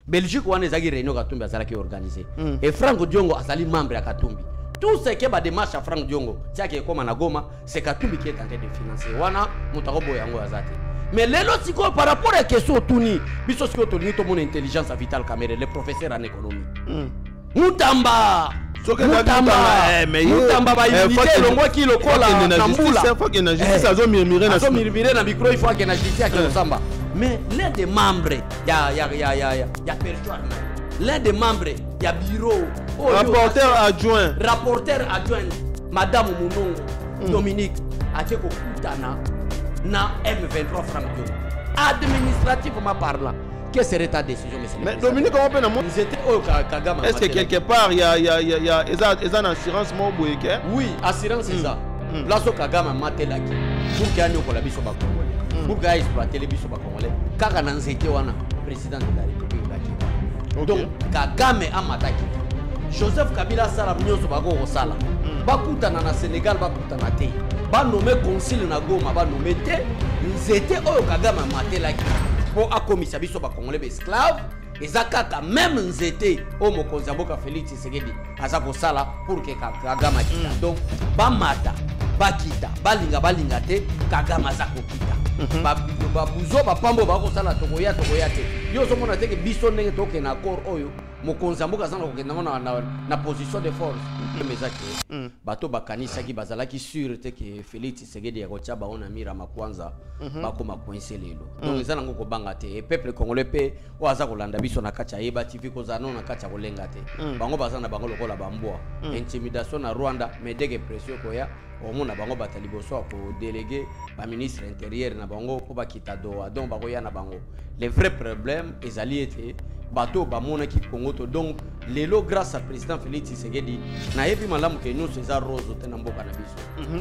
Belgique wana ezaki réunion Katumbi azalaki organisé et Franck Diongo azali membre ya Katumbi. Tout ce qui est démarche à Franck Diongo, c'est comme à Goma, c'est Katumbi qui est en train de financer. Wana mutako yango azate. Mais les lots par rapport à la question Touni, biso siko Touni to mon intelligence à Vital Kamerhe, le professeur en économie. Mutamba Mutamba ba unité longwa ki lokola na mbula. Il faut que na justice azomirmire na micro, il faut que na justice ki osamba. Mais l'un des membres ya perchoir. L'un des membres ya bureau rapporteur adjoint Madame Mounongo Dominique Ateko Koutana na M23 Franck Diongo. Administrativement parlant, quelle serait ta décision, monsieur? Mais Dominique, comment peut nous est-ce que quelque part il y a une assurance mobile? Oui, assurance c'est ça. Là, ce Kagame Matelaki, pour qu'il y ait un collaboration congolais, pour qu'il y ait exploité les biso congolais, Kaka Nanzete wana président de la République. Donc Kagame Amataki. Joseph Kabila sala mnyoso bako osala. Bakutana na Sénégal bakutana te. Ba nommé consul na Goma ba nommé te. Nzete oyo Kagame Matelaki. Pour akomisa biso ba congolais esclave. Ezakaka même nzete o mokonzi mboka Félix Tshisekedi aza kosala pour que Kagame kita. Donc ba mata bakita balinga te Kagame aza kokita. Babuzo bapambo bakosala tokoya te. Yo somona te ke biso ndenge toke na accord oyo mokonzi mboka zana kokenda na position de force. Mezaki bato bakanisaki bazalaki sûr te ke Félix Tshisekedi yakotia baona mira makwanza bakoma coincer lelo. Donc ezala ngoko banga te peuple congolais pe oaza kolanda biso na kacha yeba TV kozana na kacha kolenga te. Bango bazana bango lokola bambwa. Intimidation na Rwanda medege pression koya omona bango bataliboso ko délégué ba ministre intérieur na bango ko bakita doa donc bakoya na bango. Les vrais problèmes ezali été bateau bamona ki Congo to donc lelo grâce à président Félix Tshisekedi na yebi malamu ke nyonso eza rose te na mboka na biso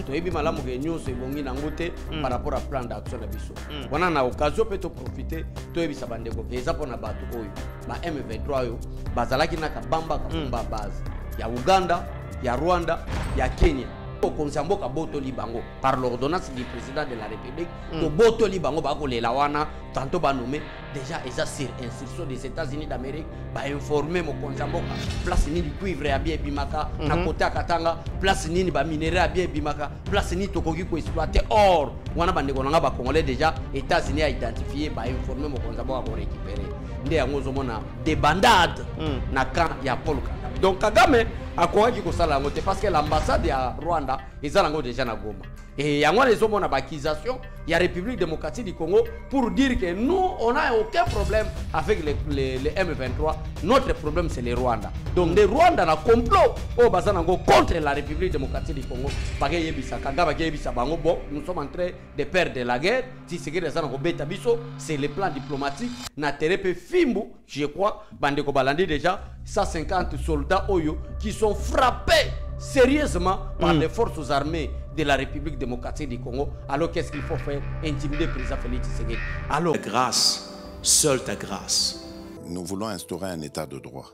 to yebi malamu ke nyonso ebongi na ngote par rapport à plan d'action na biso wana na occasion peut to profiter to yebi sabandeko ke eza pona bato oyo ba M23 yo bazalaki na kabamba ka base ya Uganda ya Rwanda ya Kenya au Konsamboka Botoli Bango par l'ordonnance du président de la République to Botoli Bango bako le lawana tantôt ba nommé déjà eza sur instruction des États-Unis d'Amérique ba informer mo Konsamboka place ni du cuivre ya bien bimaka na côté Katanga place ni ba minerai ya bien bimaka place ni tokoki ko exploiter or wana bandeko nanga ba congolais déjà États-Unis a identifié ba informer mo Konsamboka ko récupérer nde yango zomona des bandades na camp ya Paul Kagame. Donc Kagame akoaki ko sala ngote parce que l'ambassade ya Rwanda ezala déjà na Goma et yango les hommes na accusation il y a République démocratique du Congo pour dire que nous on a aucun problème avec les M23. Notre problème c'est les Rwandais. Donc les Rwandais na complot au bazana ngo contre la République démocratique du Congo parce que yebisa Kagame yebisa bango bon nous sommes en train de perdre la guerre si c'est que les ana ko beta biso c'est le plan diplomatique na terepe fimbu je crois bande ko balandi déjà 150 soldats oyo qui sont frappés sérieusement par les forces armées de la République démocratique du Congo. Alors qu'est-ce qu'il faut faire? Intimider le président Félix Tshisekedi. Alors ta grâce, seule ta grâce. Nous voulons instaurer un état de droit.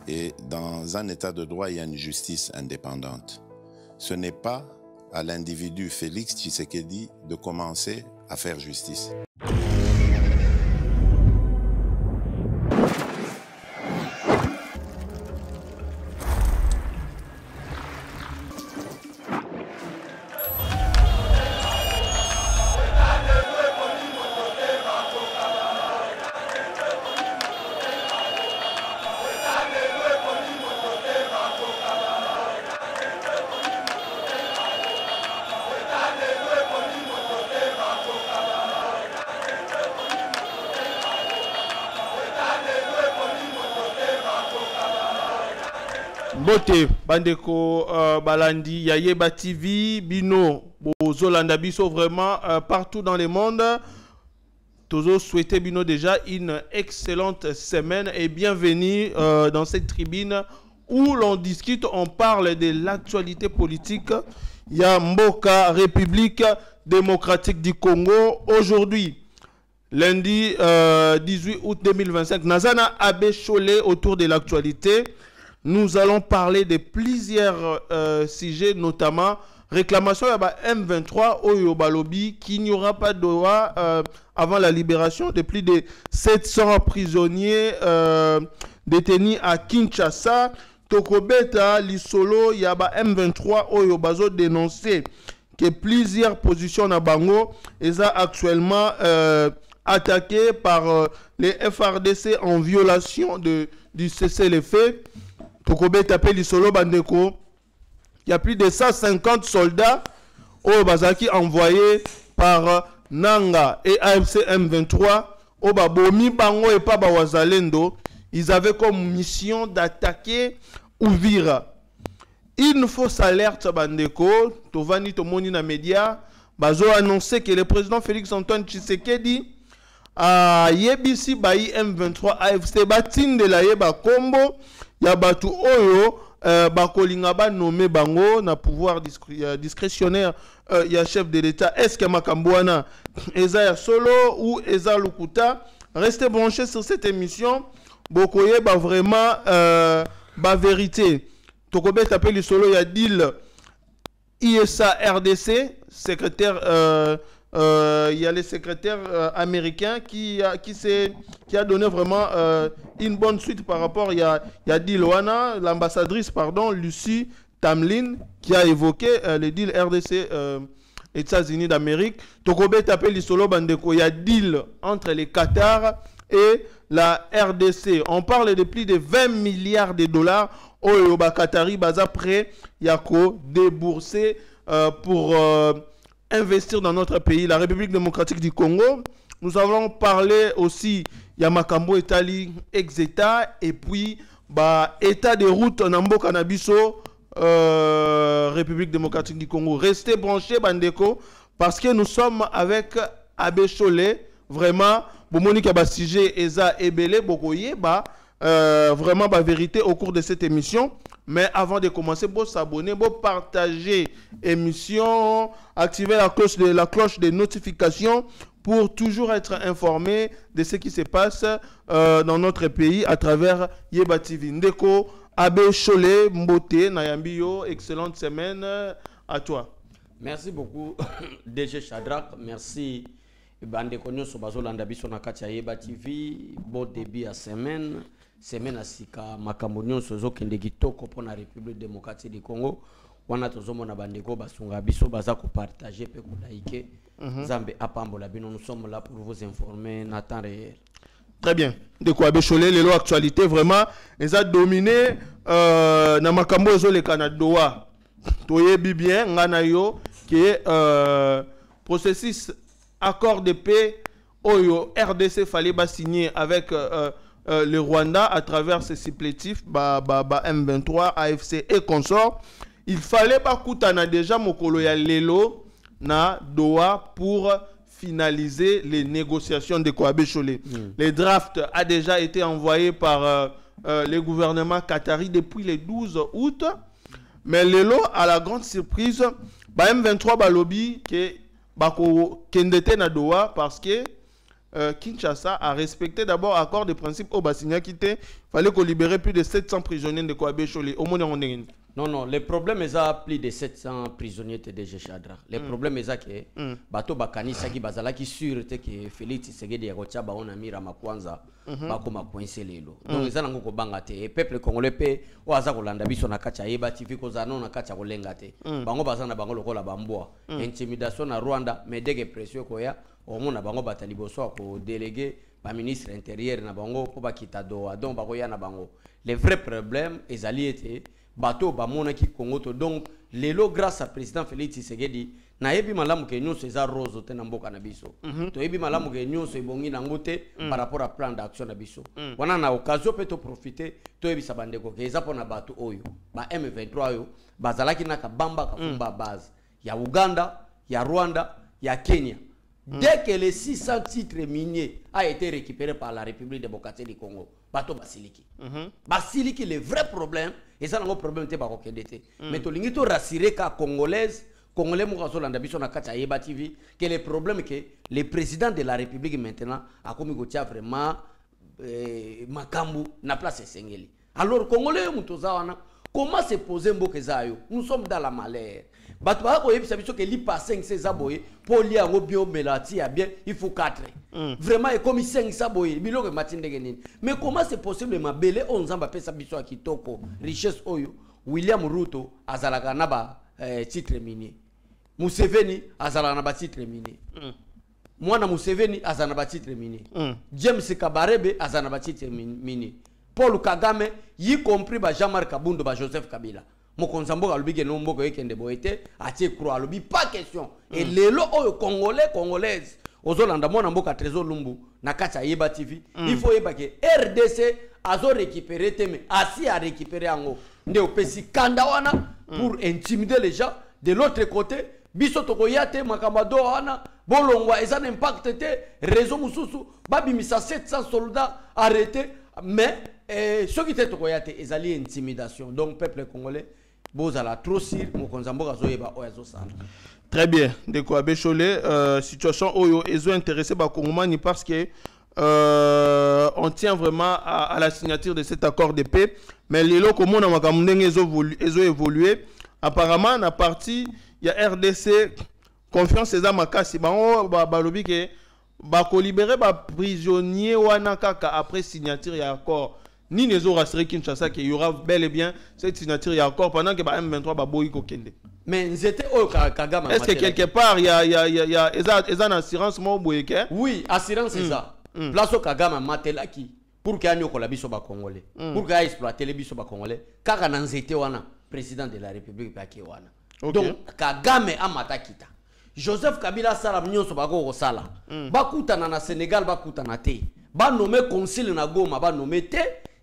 Et dans un état de droit, il y a une justice indépendante. Ce n'est pas à l'individu Félix Tshisekedi de commencer à faire justice. Bote bandeko balandi Yayeba TV bino bozolanda biso vraiment partout dans le monde. Tozo souhaité bino déjà une excellente semaine et bienvenue dans cette tribune où l'on discute, on parle de l'actualité politique. Il y a Mboka, République démocratique du Congo. Aujourd'hui, lundi 18 août 2025, Nazana Abe Cholé autour de l'actualité. Nous allons parler de plusieurs sujets, notamment réclamation à M23 au Yobalobi, qu'il n'y aura pas de droit avant la libération de plus de 700 prisonniers détenus à Kinshasa. Tokobeta lisolo yaba M23 oyo bazo dénoncé que plusieurs positions na bango sont actuellement attaquées par les FRDC en violation du cessez-le-feu. Tokobeta pe lisolo bandeko, il y a plus de 150 soldats au Bazaki envoyés par Nanga et AFC M23 au Babomi Bango et pas Bawazalendo. Ils avaient comme mission d'attaquer Ouvira. Une fausse alerte Bandeko, Tovani Tomoni na média, Bazo a annoncé que le président Félix Antoine Tshisekedi a yebisi Bayi M23 AFC Batine de la Yeba Kombo, Yabatu Oyo, Bakolinga ba nommé Bango, na pouvoir discrétionnaire, ya chef de l'État. Est-ce que Makambouana, Eza Solo ou Eza Lukuta? Restez branchés sur cette émission. Bokoye ba vraiment ba vérité. Tokobé tapé le solo ya deal ISA RDC, secrétaire il y a le secrétaire américain qui a donné vraiment une bonne suite par rapport il y a deal Wana, l'ambassadrice pardon Lucie Tamlin qui a évoqué le deal RDC États-Unis d'Amérique. Tokobé tapé le solo bandeko il y a deal entre les Qatar et la RDC. On parle de plus de 20 milliards de dollars au Qatari baza prêt yako débourser pour investir dans notre pays, la République démocratique du Congo. Nous avons parlé aussi Yamakambo Etali Exeta et puis état de route Nambo Canabiso République démocratique du Congo. Restez branchés Bandeko parce que nous sommes avec Abbé Cholet. Vraiment, Bomonique Abasije Eza Ebele Bokoye vraiment la vérité au cours de cette émission. Mais avant de commencer, vous s'abonner, vous partager l'émission, activer la cloche de notification pour toujours être informé de ce qui se passe dans notre pays à travers Yeba TV. Ndeko, Abbé Cholet, Mbote, Nayambio, excellente semaine à toi. Merci beaucoup, DG Shadrach. Merci. Bande konyo so bazolanda biso na kati ya Yeba TV. Bon début à semaine à sika makambo nyonso zokende kitoko pour la République démocratique du Congo. Wana tozomona bandeko basunga biso baza ko partager pe ko like. Zambe apambola bino, nous sommes là pour vous informer en temps réel. Très bien. De quoi Bécholé, les lois actualité vraiment les a dominé na makambo ezo le Canada. Toyebi bien ngana yo que processus accord de paix Oyo RDC fallait signer avec le Rwanda à travers ses supplétifs M23 AFC et consorts. Il fallait pas koutana déjà mokolo ya lelo na Doha pour finaliser les négociations de Kouabé Cholé. Le draft a déjà été envoyé par le gouvernement qatari depuis le 12 août. Mais lelo, à la grande surprise, M23 balobi que Bako Kendete na Doha parce que Kinshasa a respecté d'abord l'accord de principe au Bassigna qui était fallait qu'on libérait plus de 700 prisonniers de Kouabé Cholé. Non, le problème est à plus de 700 prisonniers de DG Shadrach. Le problème est à que bato bakani saki bazala qui sûr que Félix Tshisekedi ya kotia ba on amira makwanza bako makwense lelo. Donc ezana ngoko banga te peuple congolais pe o aza kolanda biso na kati ya Yeba TV ko zana na kati ya kolenga te. Bango bazana bango lokola bambwa. Intimidation na Rwanda mais dès que pression ko ya o mona bango batali boso ko délégué ba ministre intérieur na bango po bakita Doha. Donc bako ya na bango. Le vrai problème ezali était bateau bamona ki Congo to donc lelo grâce à président Félix Tshisekedi na yebi malamu ke nyonso eza rose te na mboka na biso to yebi malamu ke nyonso ebongi na ngote par rapport à plan d'action na biso wana na occasion peut profiter to yebi sabandeko ke eza pona bato oyo ba M23 oyo bazalaki na kabamba kafumba base ya Uganda ya Rwanda ya Kenya. Dès que les 600 titres miniers a été récupéré par la République démocratique du Congo, bateau Basiliki. Basiliki, le vrai problème, et ça, le problème, c'est pas mais tu l'as rassuré qu'à Congolais, que le problème est que le président de la République maintenant a commis vraiment Makambu na place Sengeli. Alors, Congolais, Comment se poser mboka zayo? Nous sommes dans la malheur. Batwa ko yebisa biso que li pas 5 saboye pour li ngo bio melati a bien il faut 4. Vraiment et comme 5 saboye biloko matinde nini. Mais comment c'est possible mabele on nzamba pesa biso a kitoko richesse oyo William Ruto azalaka na ba titre minier. Museveni azalaka na ba titre minier. Mwana Museveni azana ba titre minier. James Kabarebe azana ba titre minier. Paul Kagame y compris ba Jean-Marc Kabundo ba Joseph Kabila. Mokonzambo alobike no mboko yekende boete atie croix alobi pas question et lelo oyo congolaise ozolanda mona mboka Trésor Lumbu na kacha Yeba TV il faut yeba ke RDC azo récupérer teme asi a récupérer ango nde opesi kanda wana pour intimider les gens de l'autre côté biso tokoyate makamado wana bolongwa eza impact te réseau mususu babimisa 700 soldats arrêtés mais ce qui était tokoyate ezali intimidation donc peuple congolais bozala trop sir mokonzamboka zoyeba oyazo sala. Très bien, de quoi Bécholé, situation oyo ezo intéressé ba Kongomani parce que on tient vraiment à la signature de cet accord de paix, mais les locaux mon na makamundenge ezo évolué apparemment na partie il y a RDC confiance eza makasi bango ba lobi ke ba ko libérer ba prisonnier wana kaka après signature ya accord. Ni les autres rassurés Kinshasa qu'il y aura bel et bien cette signature il y a encore pendant que M23 va boy kokende. Mais c'était au Kagame. Est-ce que quelque part il y a une assurance mo boyeke? Oui, assurance c'est ça. Place au Kagame matelaki pour qu'il y ait un biso ba congolais. Pour qu'il y ait exploiter les biso ba congolais. Kaka nanzete wana président de la République ba ki wana. Donc Kagame amatakita. Joseph Kabila sala nyonso bako ko sala. Bakutana na Sénégal bakutana te. Ba nommé consul na Goma ba nommé te.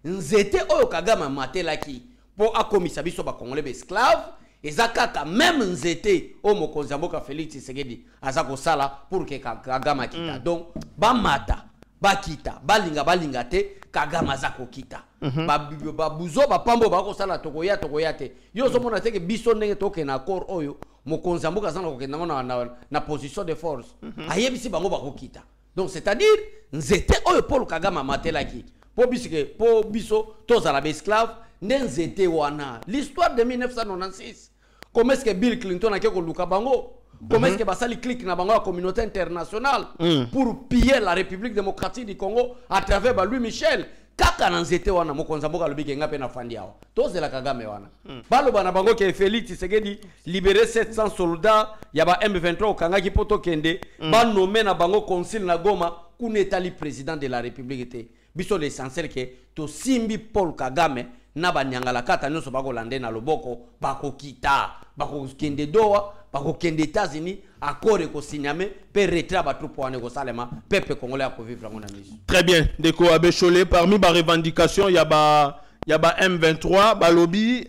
Nzete oyo Kagame matelaki pour akomisa biso ba congolais be esclave ezakaka même nzete o mokonzi mboka Félix Tshisekedi azako sala pour que Kagame kita. Donc ba mata ba kita balinga te Kagame azako kita. Ba buzo ba pambo ba ko sala tokoya te. Yo so mona te ke biso ndenge toke na accord oyo mokonzi mboka zana ko kenda na position de force. Ayebisi bango ba ko kita. Donc c'est-à-dire nzete oyo Paul Kagame matelaki pour biso tous à la esclave nzete wana l'histoire de 1996 comment est-ce que Bill Clinton a ko luka bango comment est-ce que basali clique na bango la communauté internationale pour piller la République démocratique du Congo à travers Louis Michel kaka na nzete wana mokonza mboka lobi kenga pe na fandi awa tous la Kagame wana balo bana bango ke Félix Tshisekedi libérer 700 soldats ya ba M23 okanga ki poto kende ba nommé na bango consul na Goma kunetali président de la République te biso l'essentiel que to simbi Paul Kagame na banyangala kata nyonso bako lande na loboko bako kita bako kende doa bako kende États-Unis accord ko signame pe retrait ba troupe wane ko salema peuple congolais ko vivre ngona miso. Très bien, Deko Abécholé parmi ba revendication ya ba M23 ba lobby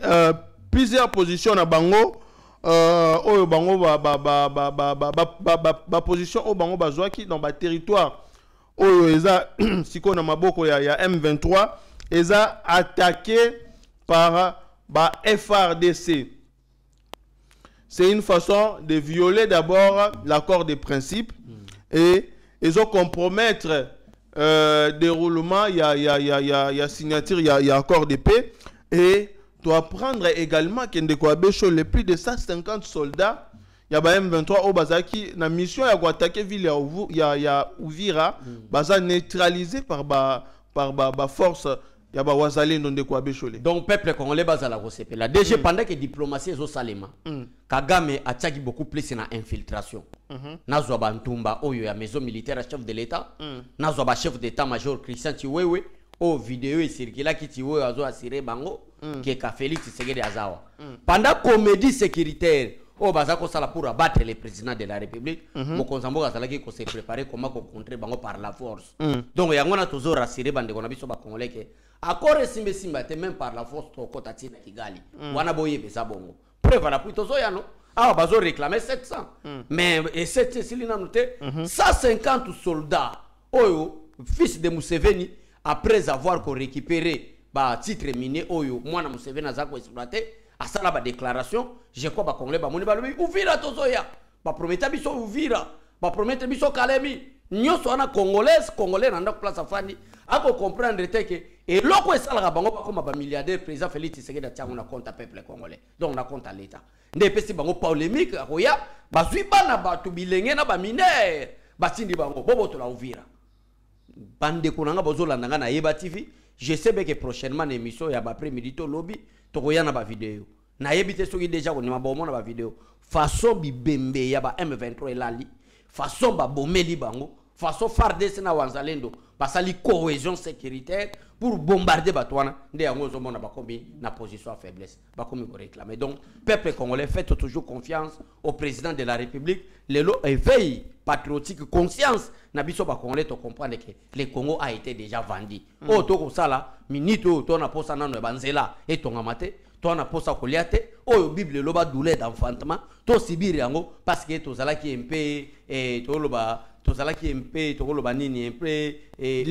plusieurs positions na bango oyo bango ba position o bango bazwaki dans ba territoire oyo eza siko na maboko ya M23 eza attaqué par ba FRDC. C'est une façon de violer d'abord l'accord de principe et ils ont compromettre déroulement il y a signature il y a accord de paix et doit prendre également qu'Ndeko Abécho les plus de 150 soldats il y a M23 au Bazaki na mission ya ko attaquer ville ya Uvira baza neutralisé par force ya ba wazalendo Ndeko Abécho. Donc peuple congolais bazala ko sepela déjà pendant que diplomatie zo salema Kagame a tchaki beaucoup plus na infiltration nazwa bantumba oyo ya maison militaire chef de l'état nazwa ba chef d'état major Christian Chiwewe o vidéo et circula ki Chiwewe azo assurer bango que ka Félix Tshisekedi azawa pendant comédie sécuritaire o bazako sala pour abattre le président de la République mokonza mboka azalaki ko se préparer comment ko contrer bango par la force donc yango na tozo rassurer bande ko na biso ba congolais ke accord simba te même par la force to kota tina Kigali wana boye pesa bongo preuve la puito zo yano ah bazo réclamer 700 mais et 7 silina noté 150 soldats oyo fils de Museveni après avoir récupéré ba titre minier oyo mwana Museveni azako exploiter à ça la déclaration je crois ba congolais ba moni ba lobi Uvira tozoya ba promettre biso Uvira ba promettre biso Kalemi nyoso ana congolais nanda place afandi ako comprendre te que et loko esalaka bango bakoma ba milliardaire président Félix Tshisekedi atiango na compte à peuple congolais donc na compte à l'état nde pesi bango polémique akoya bazwi bana bato bilenge na ba mineur batindi bango bobotola Uvira bande konanga bozolanda nga na Yeba TV je sais bien que prochainement l'émission ya ba après-midi to lobby tokoya na ba vidéo na yebite soki déjà ko ma bomona ba vidéo façon bibembe ya ba M23 elali façon ba bomeli bango façon FARDC na Wazalendo basali cohésion sécuritaire pour bombarder Batouana nde yango zomona bakomi na position à faiblesse bakomi ko réclamer donc peuple congolais faites toujours confiance au président de la République lelo éveil patriotique conscience na biso ba congolais to comprendre que le Congo a été déjà vendu o to ko sala minito to na posa nano banzela et tonga mate to na posa koliate o bible loba douleur d'enfantement to sibiri yango parce que to zala ki mpe et to loba tozala qui un peu tokoloba nini un peu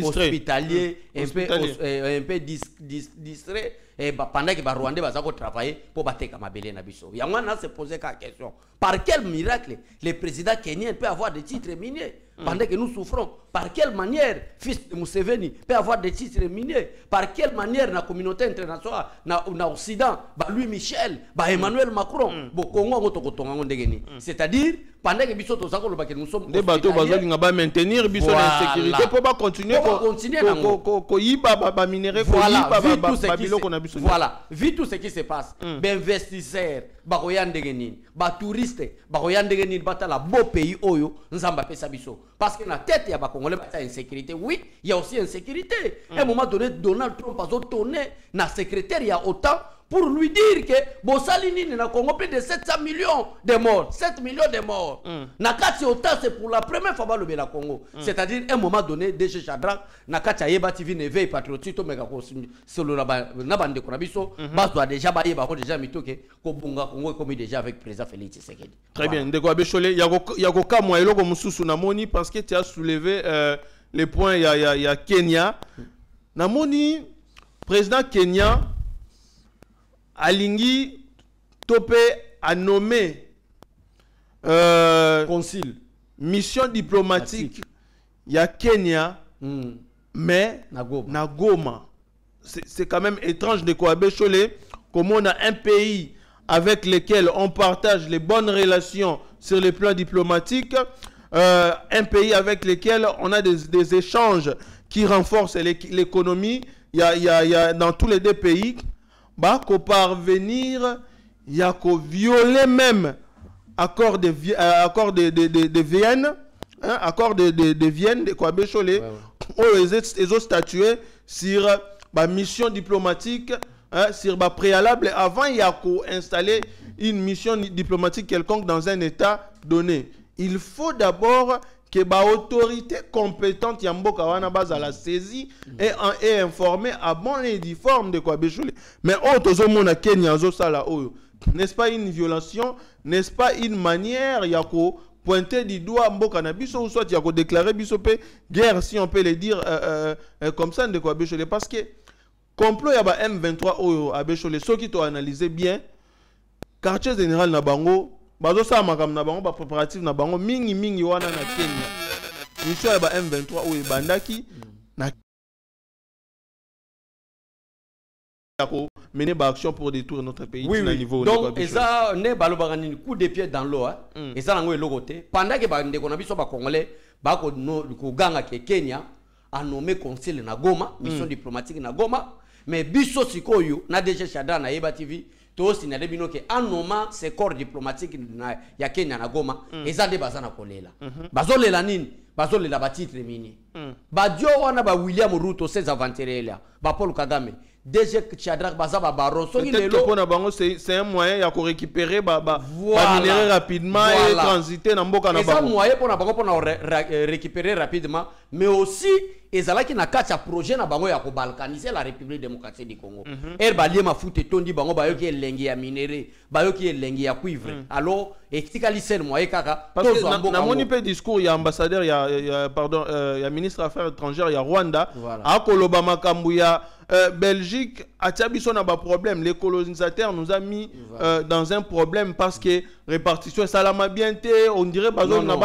hospitalier un peu distrait et pendant que ba Rwandais baza ko travailler pour bateka mabele na biso yango na se poser la question par quel miracle le président kenyan peut avoir des titres miniers pendant que nous souffrons par quelle manière fils de Museveni peut avoir des titres miniers par quelle manière la communauté internationale na Occident ba Louis Michel ba Emmanuel Macron bo Congo ngo tokotonga ndengeni c'est-à-dire pendant que biso tozako loba que nous sommes des bateaux bazali nga ba maintenir biso la sécurité pour pas continuer ko yiba ba minerai ko yiba ba biloko na biso voilà vu tout ce qui se passe d'investisseurs ba koyandengeni ba touristes ba koyandengeni batala beau pays oyo nzamba pesa biso parce que la tête ya ba congolais ba insécurité oui il y a aussi insécurité à un moment donné Donald Trump a tourné na secrétaire ya OTAN pour lui dire que Bossalini na Congo plus de 700 millions de morts 7 millions de morts Nakati OTAN c'est pour la première fois le la Congo c'est-à-dire à un moment donné DG Chadrak Nakati Yeba TV ne veille patriotique mais ko solo na bande ko na biso ba doit déjà ba yeba ko déjà mitoke ko bunga Congo comme déjà avec président Félix Tshisekedi très bien ndeko abeshole yako kamwa eloko mususu na moni parce que tu as soulevé les points ya Kenya na moni président Kenya Alingi Topé a nommé concile mission diplomatique ya Kenya mais na Goma c'est quand même étrange de Koabe Chole comme on a un pays avec lequel on partage les bonnes relations sur le plan diplomatique un pays avec lequel on a des échanges qui renforcent l'économie il y a dans tous les deux pays bah qu'on parvenir il y a qu'on violer même accord de Vienne hein, accord de Vienne de quoi Bécholé ils ont statué sur bah mission diplomatique hein, sur bah préalable avant il y a qu'on installer une mission diplomatique quelconque dans un état donné il faut d'abord que ba autorité compétente yamboka wana baza la saisie et informer à bon et due forme de quoi Bécholé mais tozo mona Kenya zo sala oyo n'est-ce pas une violation n'est-ce pas une manière yako pointer du doigt mboka na biso ou soit yako déclarer biso pe guerre si on peut le dire comme ça de quoi Bécholé parce que complot ya ba M23 oyo a Bécholé ceux qui t'ont analysé bien quartier général na bango bazo sa makam na bango ba préparatif na bango mingi wana na Kenya mission ya ba M23 oyo bandaki na yako mener ba action pour détruire notre pays oui, na oui. niveau donc eza ne balobaranini coup de pied dans l'eau eza nango elokote pendant que ba ndeko na biso ba congolais ba ko ganga ke Kenya a nommé conseil na Goma mission diplomatique na Goma mais biso sikoyo na DG Chadra na Yeba TV to sinale bino ke anoma ce corps diplomatique na ya Kenya na Goma ezande bazana kolela bazolela nini bazolela ba titre mini ba dio wana ba William Ruto ces aventuriers ba Paul Kagame DG Chadra bazaba baro so lelo pona bango c'est un moyen ya ko récupérer ba minerai rapidement et transiter na mboka na bango c'est un moyen pona bango pona récupérer rapidement mais aussi ezalaki na kati ya projet na bango ya ko balkaniser la République démocratique du Congo balie mafuta tondi bango bayoki elengi ya minerai bayoki elengi ya cuivre alors etikali sel moyen kaka parce que na moni pe discours ya ambassadeur ya ministre affaires étrangères ya Rwanda a koloba makambu ya Belgique a biso na ba problème les colonisateurs nous a mis dans un problème parce que répartition salama bien té on dirait bazon na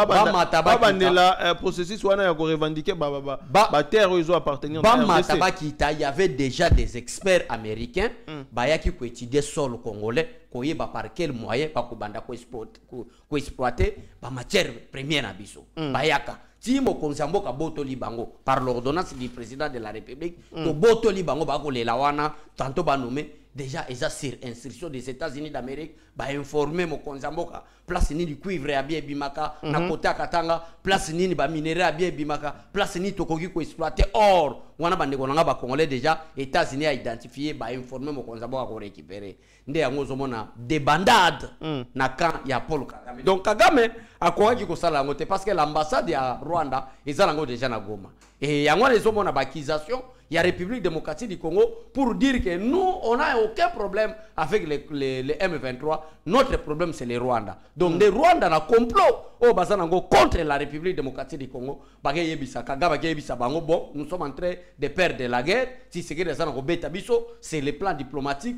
la processus wana ya ko revendiquer ba terre ils ont appartenir à Matabakita. Il y avait déjà des experts américains bayaki ko étudier sol congolais ko yeba par quel moyen pa ko banda ko exploiter ba matière première na biso bayaka ti mo konzamboka botoli bango par l'ordonnance du président de la République to botoli bango ba ko lela wana tantôt ba nommé déjà ils ont sur instruction des États-Unis d'Amérique ba informer mo konzamboka place ni du cuivre à bien bimaka na kota katanga place ni ba minerai à bien bimaka place ni tokoki ko exploiter or wana bande ko nga ba congolais déjà États-Unis a identifié ba informer mo konzamboka ko récupérer nde yango zomona débandade na camp ya Paul Kagame. Donc Kagame akoaki ko sala ngote parce que l'ambassade ya Rwanda ezala déjà na Goma et yango les zomona ba accusation il y a République démocratique du Congo pour dire que nous, on n'a aucun problème avec les M23. Notre problème, c'est les Rwandais. Donc, les Rwandais ont un complot contre la République démocratique du Congo. Bon, nous sommes en train de perdre la guerre. Si c'est le plan diplomatique.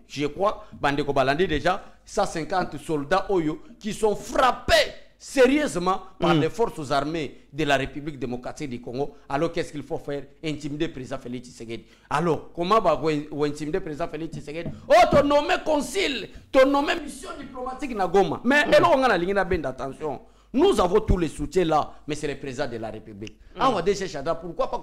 Je crois, Bandeko Balandi déjà, 150 soldats Oyo qui sont frappés sérieusement par les forces armées de la République démocratique du Congo. Alors qu'est-ce qu'il faut faire? Intimider le président Félix Tshisekedi. Alors, comment va intimider le président Félix Tshisekedi? Oh, ton nommé concile, ton nommé mission diplomatique na Goma. Mais on a la ligne d'attention. Nous avons tous les soutiens là, mais c'est le président de la République. Ah, on va dire, pourquoi pas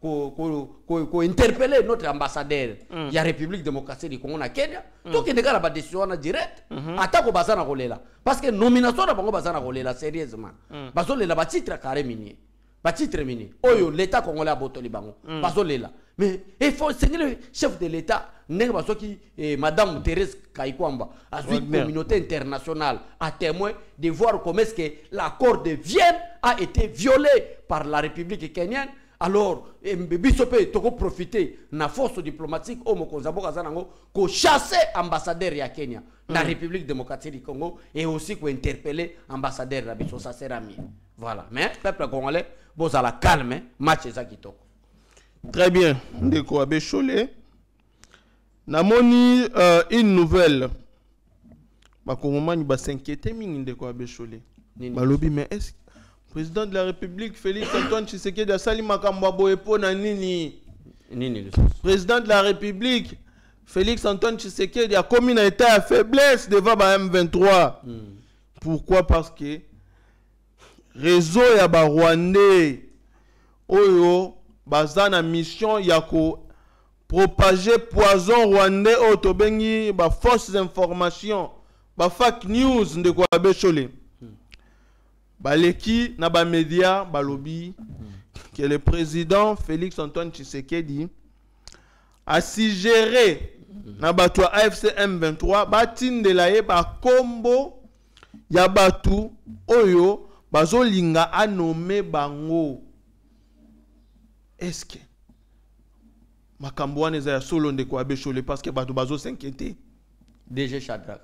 qu'on interpeller notre ambassadeur? Il y a République démocratique du Congo na Kenya. Donc, il y a des décisions directes. Attaque au bazar na parce que nomination na bango bazar na sérieusement. Bazo lela ba titre carré minier. Ba titre minier. Oyo l'état congolais a botoli bango. Bazo lela. Mais il faut c'est le chef de l'état Madame Thérèse Kaikwamba a vu la communauté internationale à témoin de voir comment est-ce que l'accord de Vienne a été violé par la République kenyane. Alors, Bissopé toko profiter na force diplomatique au Mokonzabo Kazanango ko chasser ambassadeur ya Kenya la République démocratique du Congo et aussi ko interpeller ambassadeur la biso, ça sera mieux. Voilà. Mais peuple congolais, boza la calme, match ezakitoko. Très bien. Ndeko Abe Cholé. Namoni une nouvelle. Bakongomani ba s'inquiéter mingi Ndeko Abe Cholé. Balobi mais est-ce président de la République Félix Antoine Tshisekedi a sali makambo boye pona nini? Nini président de la République Félix Antoine Tshisekedi a commis un état de faiblesse devant ba M23. Pourquoi? Parce que réseau ya ba Rwandais oyo bazana mission yako propager poison rwandais au tobengi ba fausses informations ba fake news Ndeko Abe Cholé baleki na ba média balobi que le président Félix Antoine Tshisekedi a suggéré na bato AFC M23 batindela ye ba kombo ya batu oyo bazolinga anome bango. Est-ce que makambo eza ya solo Ndeko Abe Cholé parce que bato bazo s'inquiéter DG Shadrack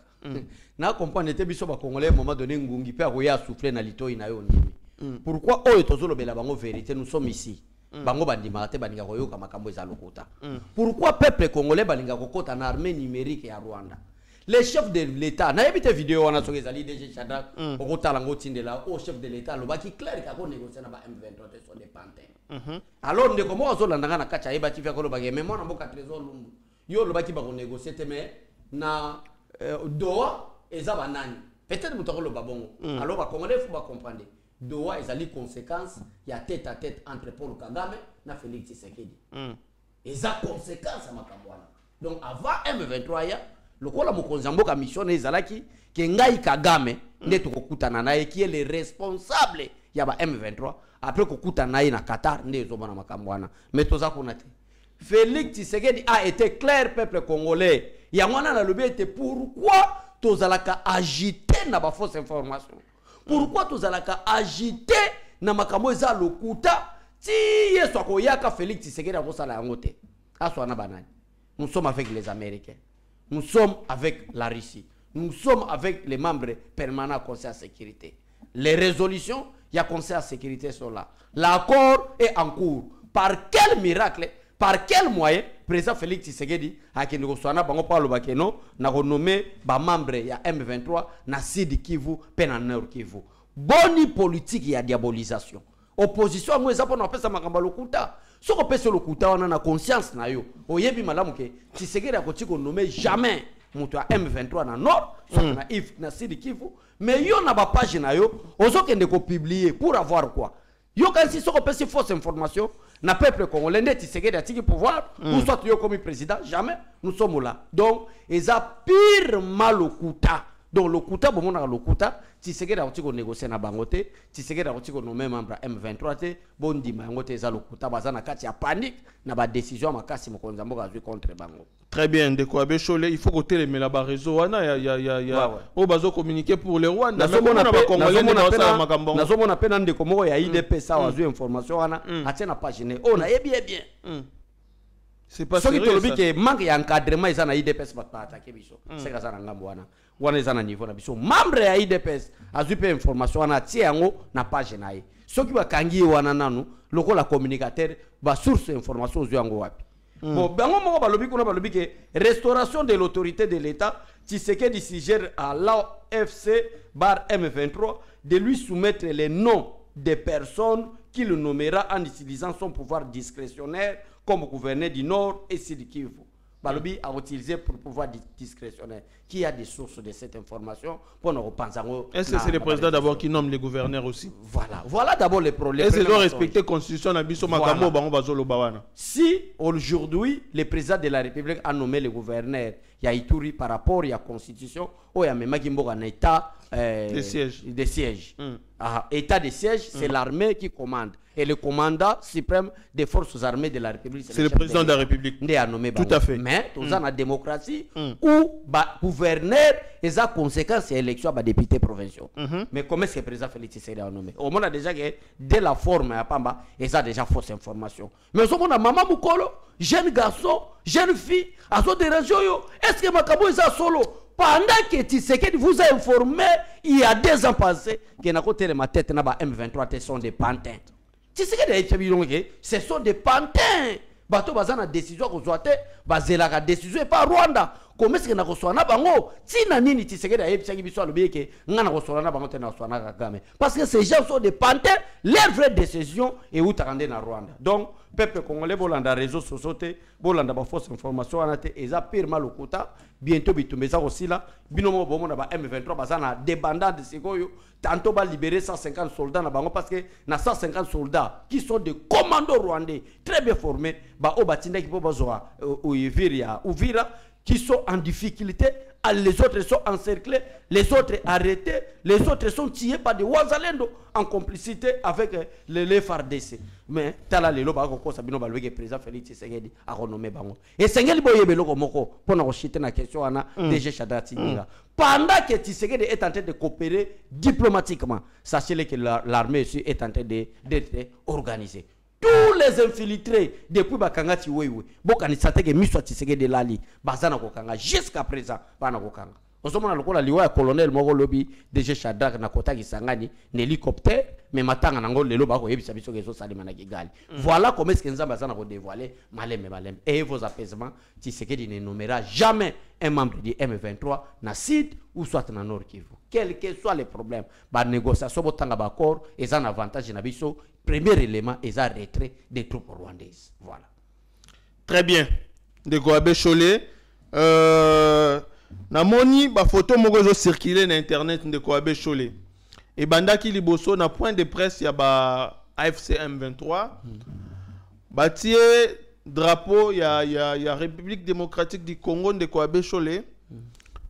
na comprendre te biso ba congolais moment donné ngungi pe akoya souffler na litoi na yo nini. Pourquoi oyo tozolobela bango vérité? Nous sommes ici bango bandima te baninga koyoka makambo eza lokota. Pourquoi peuple congolais balinga kokota na armée numérique ya Rwanda? Les chefs de l'État, na yebite vidéo wana soki ezali DG Shadrack okotala ngo tindela au chef de l'État lobaki clair ka ko négocier na ba M23 sur des pantins. Alors ndeko mo azolandanga na kacha yebati vya ko lobaki mais mona mboka trésor lumbu yo lobaki ba ko négocier te mais na Doha ezaba nani peut-être mutako loba bongo. Alors ba congolais faut ba comprendre Doha ezali conséquence ya tête à tête entre Paul Kagame na Félix Tshisekedi. Eza conséquence à makambo wana. Donc avant M23 ya lokola mokonzamboka mission ezalaki ke ngai Kagame nde tokokutana naye qui est le responsable ya ba M23 après kokutana naye na Qatar nde ezobana makambo wana. Mais toza konate Félix Tshisekedi a été clair peuple congolais. Yangwana na lobi était pourquoi tozalaka agiter na ba fausse information. Pourquoi tozalaka agiter na makambo eza lokuta ti yeso akoyaka Félix Tshisekedi akosala yango te. Aswana banani. Nous sommes avec les Américains. Nous sommes avec la Russie. Nous sommes avec les membres permanents du Conseil de sécurité. Les résolutions, il y a Conseil de sécurité sont là. L'accord est en cours. Par quel miracle par quel moyen président Félix Tshisekedi a qui négociana bango par le bakeno na renommé ba membre ya M23 na Sud Kivu pe na Nord Kivu. Boni politique ya diabolisation. Opposition moi ça pour pesa makamba lokuta. Soko pesa lokuta wana na conscience na yo. Oyebi malamu ke Tshisekedi akotiko nommé jamais mutu ya M23 na Nord, soko na If na Sud Kivu, mais yo na ba page na yo, ozokende ko publier pour avoir quoi? Yo quand si soko pesa fausse information na peuple congolais net Tshisekedi a tiki pouvoir ou soit yo comme président, jamais nous sommes là. Donc ils a pire mal au kuta. Donc le kuta bon na le kuta Tshisekedi a tiki négocier na bangote, Tshisekedi a tiki nommer membre M23 te bon dima ngote za le kuta bazana kati ya panique na ba décision makasi mokonza mboka azui contre bango. Très bien, de quoi Bécholé, il faut que les là-bas réseau wana ya au bazo communiquer pour les Rwanda. Nazomona pena ndeko moko ya IDP ça azui information wana atena page ne. On a bien. C'est pas sérieux. Ce qui te que manque ya encadrement ils na IDPS pas attaquer biso. C'est ça na ngambo wana ils na niveau na biso. Membre ya IDPS azui pe information wana tie yango na page na ye. Soki ba kangi wana nanu lokola communicateur ba source information ozui yango wapi. Bon, bango moko balobi kuna balobi que restauration de l'autorité de l'État, Tshisekedi suggère à l'AFC bar M23 de lui soumettre les noms des personnes qu'il nommera en utilisant son pouvoir discrétionnaire comme gouverneur du Nord et Sud Kivu. Balobi a utilisé pour pouvoir discrétionnaire. Qui a des sources de cette information pour nous repenser? Est-ce que c'est le président d'abord qui nomme les gouverneurs aussi? Voilà d'abord les problèmes. Est-ce qu'il doit respecter la constitution de Si aujourd'hui le président de la République a nommé le gouverneur, il y a Ituri par rapport à la constitution, il y a même un état de siège. État de siège, c'est l'armée qui commande. Et le commandant suprême des forces armées de la République, c'est le président de la République. Tout à fait. Mais dans la démocratie, où gouverneur et sa conséquence, élection à députés provinciaux. Mais comment est-ce que le président Félix Tshisekedi a nommé? Au moins, déjà que dès la forme, il a déjà fausse information. Mais au moins, maman Moukolo, jeune garçon, jeune fille, à son dérangement, est-ce que Makabo est solo? Pendant que Tshisekedi vous a informé, il y a 2 ans passés, que na côté de ma tête, na ba M23 sont des pantins. Tshisekedi a été ce sont des pantins. Bato bazana décision ko zoate, bazela ka décision pas Rwanda. Comment est-ce que na ko swana bango? Tina nini Tshisekedi a yebisaki biso alobi ke ngana ko swana bango te na swana Kagame. Parce que ces gens sont des pantins, leur vraie décision est où t'arrender na Rwanda. Donc peuple congolais bolanda réseaux sociaux te, bolanda ba fausse information anate eza pire mal au kota. Bientôt bitumeza aussi là, binomo bomo na ba M23 bazana débandant de sikoyo, tantôt ba libérer 150 soldats na bango parce que na 150 soldats qui sont des commandos rwandais très bien formés, ba obatinda qui po bazoa Uvira qui sont en difficulté, les autres sont encerclés, les autres arrêtés, les autres sont tués par des Wazalendo en complicité avec les FARDC. Mais tala lelo ba ko sabino ba le président Félix Tshisekedi a renommé bango. Et Sengeli boyebe loko moko pour na chiter na question ana DG Shadrati Ninga. Pendant que Tshisekedi est en train de coopérer diplomatiquement, sachez que l'armée est en train d'être organisée. Tous les infiltrés depuis Bakanga Tiwewe, Bokani Sateke Miswa Tshisekedi Lali, Bazana Kokanga, jusqu'à présent, Bana Kokanga. On se demande la liwa colonel Moro Lobby, DG Shadrach Nakota Kisangani, n'hélicoptère, mais matanga nango lelo bako yebisa biso kezo salima na Kigali. Voilà comment est-ce que Nzamba Zana ko dévoiler malem. Et vos apaisements, Tshisekedi ne nommera jamais un membre du M23 na Sud ou soit na Nord Kivu. Quel que soit les problèmes, ba négociation botanga ba accord et un avantage na biso. Premier élément est un retrait des troupes rwandaises. Voilà. Très bien. De Goabe Cholé. Na moni ba photo moko zo circuler na internet de Goabe Cholé. Et bandaki liboso na point de presse ya ba AFC M23. Batie drapeau ya République démocratique du Congo de Goabe Cholé.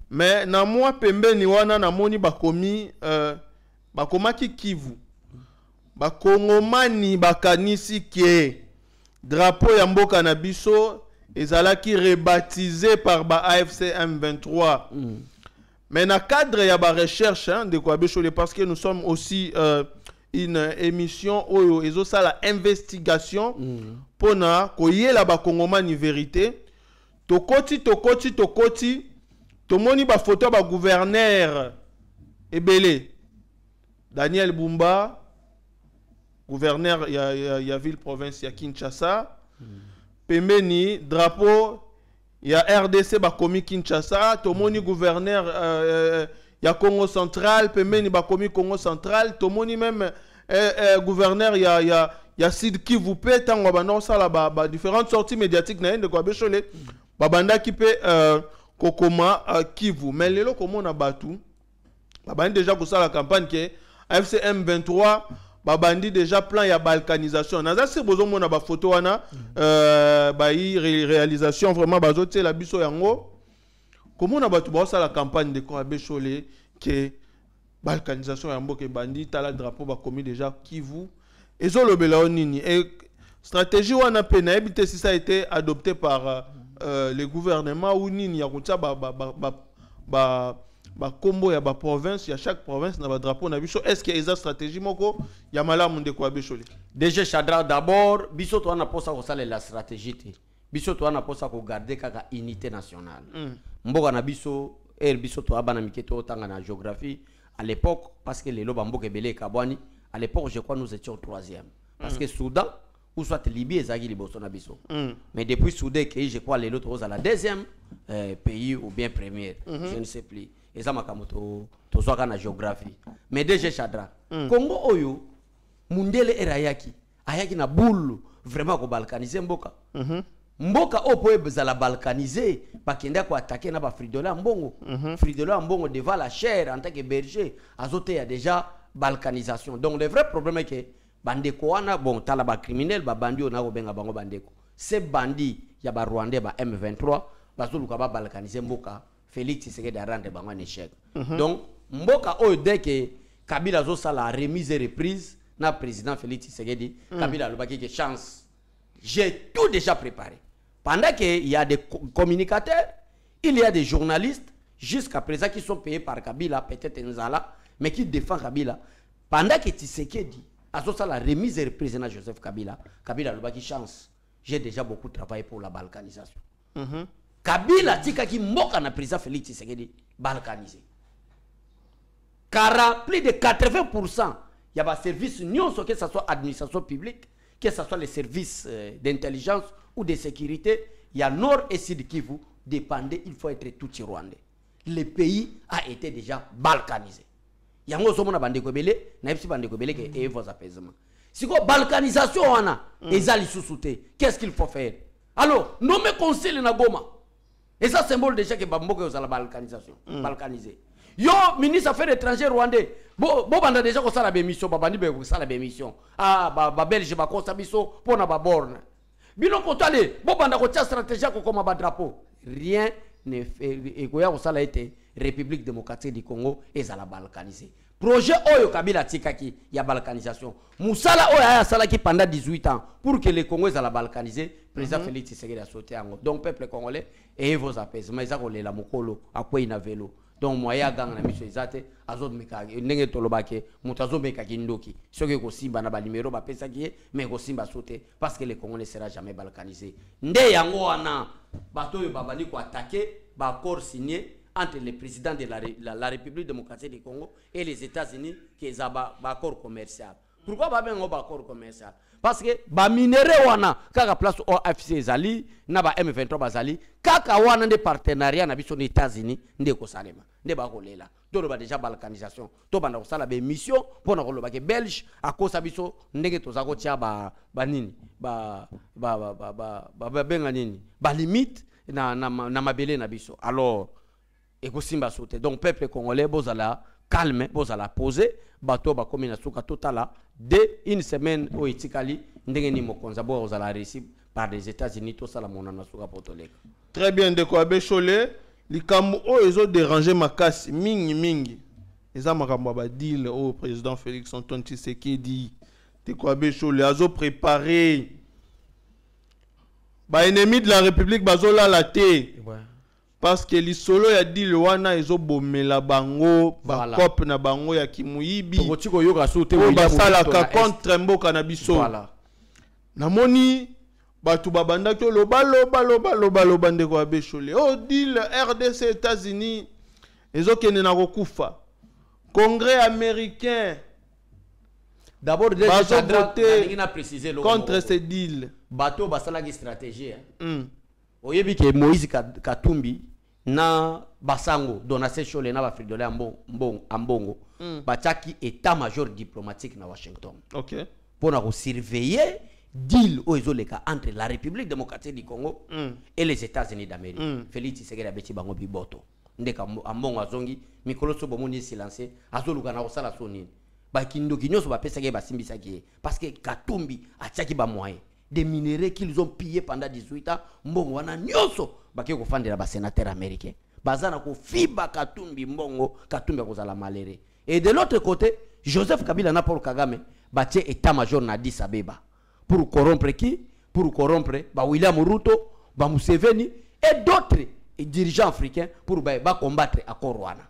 Mais na moi pembeni wana na moni bakomi bakomaki Kivu. Bakongomani bakanisi ke drapeau ya mboka na biso ezalaki rebaptisé par ba AFC M23. Mais na cadre ya ba recherche de Goabe Cholé parce que nous sommes aussi une émission oyo ezosa la investigation pona koyela bakongomani vérité tokoti tomoni ba photo ba gouverneur ebele Daniel Bumba gouverneur ya ville province ya Kinshasa pembeni drapeau ya RDC bakomi Kinshasa, tomoni gouverneur ya Congo central, pembeni bakomi Congo central, tomoni même gouverneur ya Sud Kivu pe tango bana sala ba différentes sorties médiatiques na ndeko abeshole babanda ki pe kokoma Kivu. Mais lelo komo na batu babandi déjà ko la campagne que AFC M23 babandi déjà plan ya balkanisation. Naza se bozo mona ba photo wana ba réalisation vraiment bazote la biso yango. Comment na batu ba la campagne de ko abeshole que balkanisation ya mboke bandi tala drapeau ba komi déjà Kivu. Ezolobela nini et stratégie wana pe na ebité si ça a été adopté par le gouvernement ou nini ya kotia ba combo ya ba province ya chaque province na ba drapeau na biso. Est-ce que eza stratégie moko ya malamu ndeko abesholi? DG Chadra, d'abord biso to na posa ko sala la stratégie te, biso to na posa ko garder kaka unité nationale. Mboka na biso biso to abana miketo tanga na géographie à l'époque, parce que les loba mboka belé kabwani à l'époque je crois nous étions 3e parce que Soudan ou soit Libye et Zaghi liboso na biso. Mais depuis Soudan que je crois les autres à la 2e pays ou bien première, je ne sais plus. Et ça makamoto to soka na géographie. Mais DG Chadra, Congo oyo mundele erayaki ayaki na boule vraiment ko balkaniser mboka. Mboka opo ebezala balkaniser bakenda ko attaquer na ba Fridola Mbongo. Fridola Mbongo devant la chair en tant que berger azote ya déjà balkanisation. Donc le vrai problème est que bandeko wana bon tala ba criminel ba bandi ona ko benga bango bandeko. Ces bandits ya ba Rwandais ba M23 bazoluka ba balkaniser mboka. Félix Tshisekedi a rendu bango un échec. Donc mboka oyo dès que Kabila zo sala remise et reprise na président Félix Tshisekedi, Kabila lobaki que chance. J'ai tout déjà préparé. Pendant qu'il y a des communicateurs, il y a des journalistes jusqu'à présent qui sont payés par Kabila, peut-être Nzala, mais qui défendent Kabila. Pendant que Tshisekedi a zo sala remise et reprise na Joseph Kabila, Kabila lobaki chance. J'ai déjà beaucoup travaillé pour la balkanisation. Kabila tika ki mboka na président Félix Tshisekedi balkanisé. Car plus de 80% il y a des services que ce soit administration publique, que ce soit les services d'intelligence ou de sécurité, il y a nord et sud Kivu dépendait, il faut être tout rwandais. Le pays a été déjà balkanisé. Il y a un autre bandeko belé, na epsi bandeko belé que et vos apaisements. Si quoi balkanisation wana ezali sous-souté, qu'est-ce qu'il faut faire? Alors, nommez conseil na Goma. Et ça symbole déjà que Bamboke est la balkanisation, balkanisé. Yo ministre affaires étrangères rwandais, bo banda déjà ko sala bémission, babandi be ko sala bémission. Ah ba belge ba ko sabiso pona ba borne. Bino ko tale, bo banda ko tia stratégie ko koma ba drapeau. Rien ne fait et ko ya ko sala été République démocratique du Congo et ça la balkanisé. Projet Oyo Kabila Tikaki, il y a balkanisation. Moussala Oyo a salaki pendant 18 ans pour que les Congolais soient balkanisés. Président Félix Tshisekedi a sauté en haut. Donc, peuple congolais, et vos apaisements, ils ont la mokolo, à quoi il a vélo. Donc, moi, il y a gang na mission izate, azot meka, nenge tolobake, mutazo meka kindoki. Ce que Gosimba na ba numéro, ba pesa qui est, mais Gosimba sauté, parce que les Congolais ne seront jamais balkanisés. Nde yango wana, bato yo babali ko attaquer, ba accord signé entre le président de la République démocratique du Congo et les États-Unis qui est un accord commercial. Pourquoi pas un accord commercial? Parce que ba minéraux wana kaka place au AFC Zali na ba M23 bazali kaka wana de partenariat na biso les États-Unis ndeko salema nde ba kolela to ba déjà balkanisation to banda ko sala be mission pona ko loba ke belge akosa biso ndenge to za ko tia ba nini ba benga nini ba limite na mabele na biso. Alors et Gosimba sauté. Donc peuple congolais bozala calme, bozala posé, bateau ba komina suka totala dès une semaine au Itikali ndenge ni mokonza bozala reçu par les États-Unis tout ça la monana suka potoleka. Très bien de quoi Bécholé, likambo o ezo déranger makasi mingi. Eza makambo ba deal au président Félix Antoine Tshisekedi de quoi Bécholé azo préparé ba ennemi de la République bazola la té. Ouais. Parce que les solo ya dit le wana ezo bomela bango ba cop na bango ya kimuyibi tokotiko yoka sote o basala ka contre mboka na biso. Voilà. Namoni batu babanda ko loba ndeko ya Bécholé. Oh deal RDC États-Unis ezo kene na kokufa. Congrès américain d'abord déjà voté contre ce deal. bateau basala ki stratégie oyebi ke Moïse Katumbi na basango Donatien Chole na ba Fridolin ambongo batiaki état major diplomatique na Washington. OK. Pour surveiller deal ezoleka entre la République démocratique du Congo et les États-Unis d'Amérique. Félix Tshisekedi abeti bango biboto. Ndeka ambongo azongi mikolo so bomoni silencé azoluka na osala sonini. Ba kindoki nyoso ba pesaki ba simbisaki parce que Katumbi atiaki ba moyen des minéraux qu'ils ont pillés pendant 18 ans mbongo wana nyoso baki ko fandela ba sénateur américain. Bazana ko fiba Katumbi mbongo Katumbi akozala maléré. Et de l'autre côté, Joseph Kabila na Paul Kagame batie état-major na Addis Abeba pour corrompre qui? Pour corrompre ba William Ruto, ba Museveni et d'autres dirigeants africains pour ba combattre à Rwanda.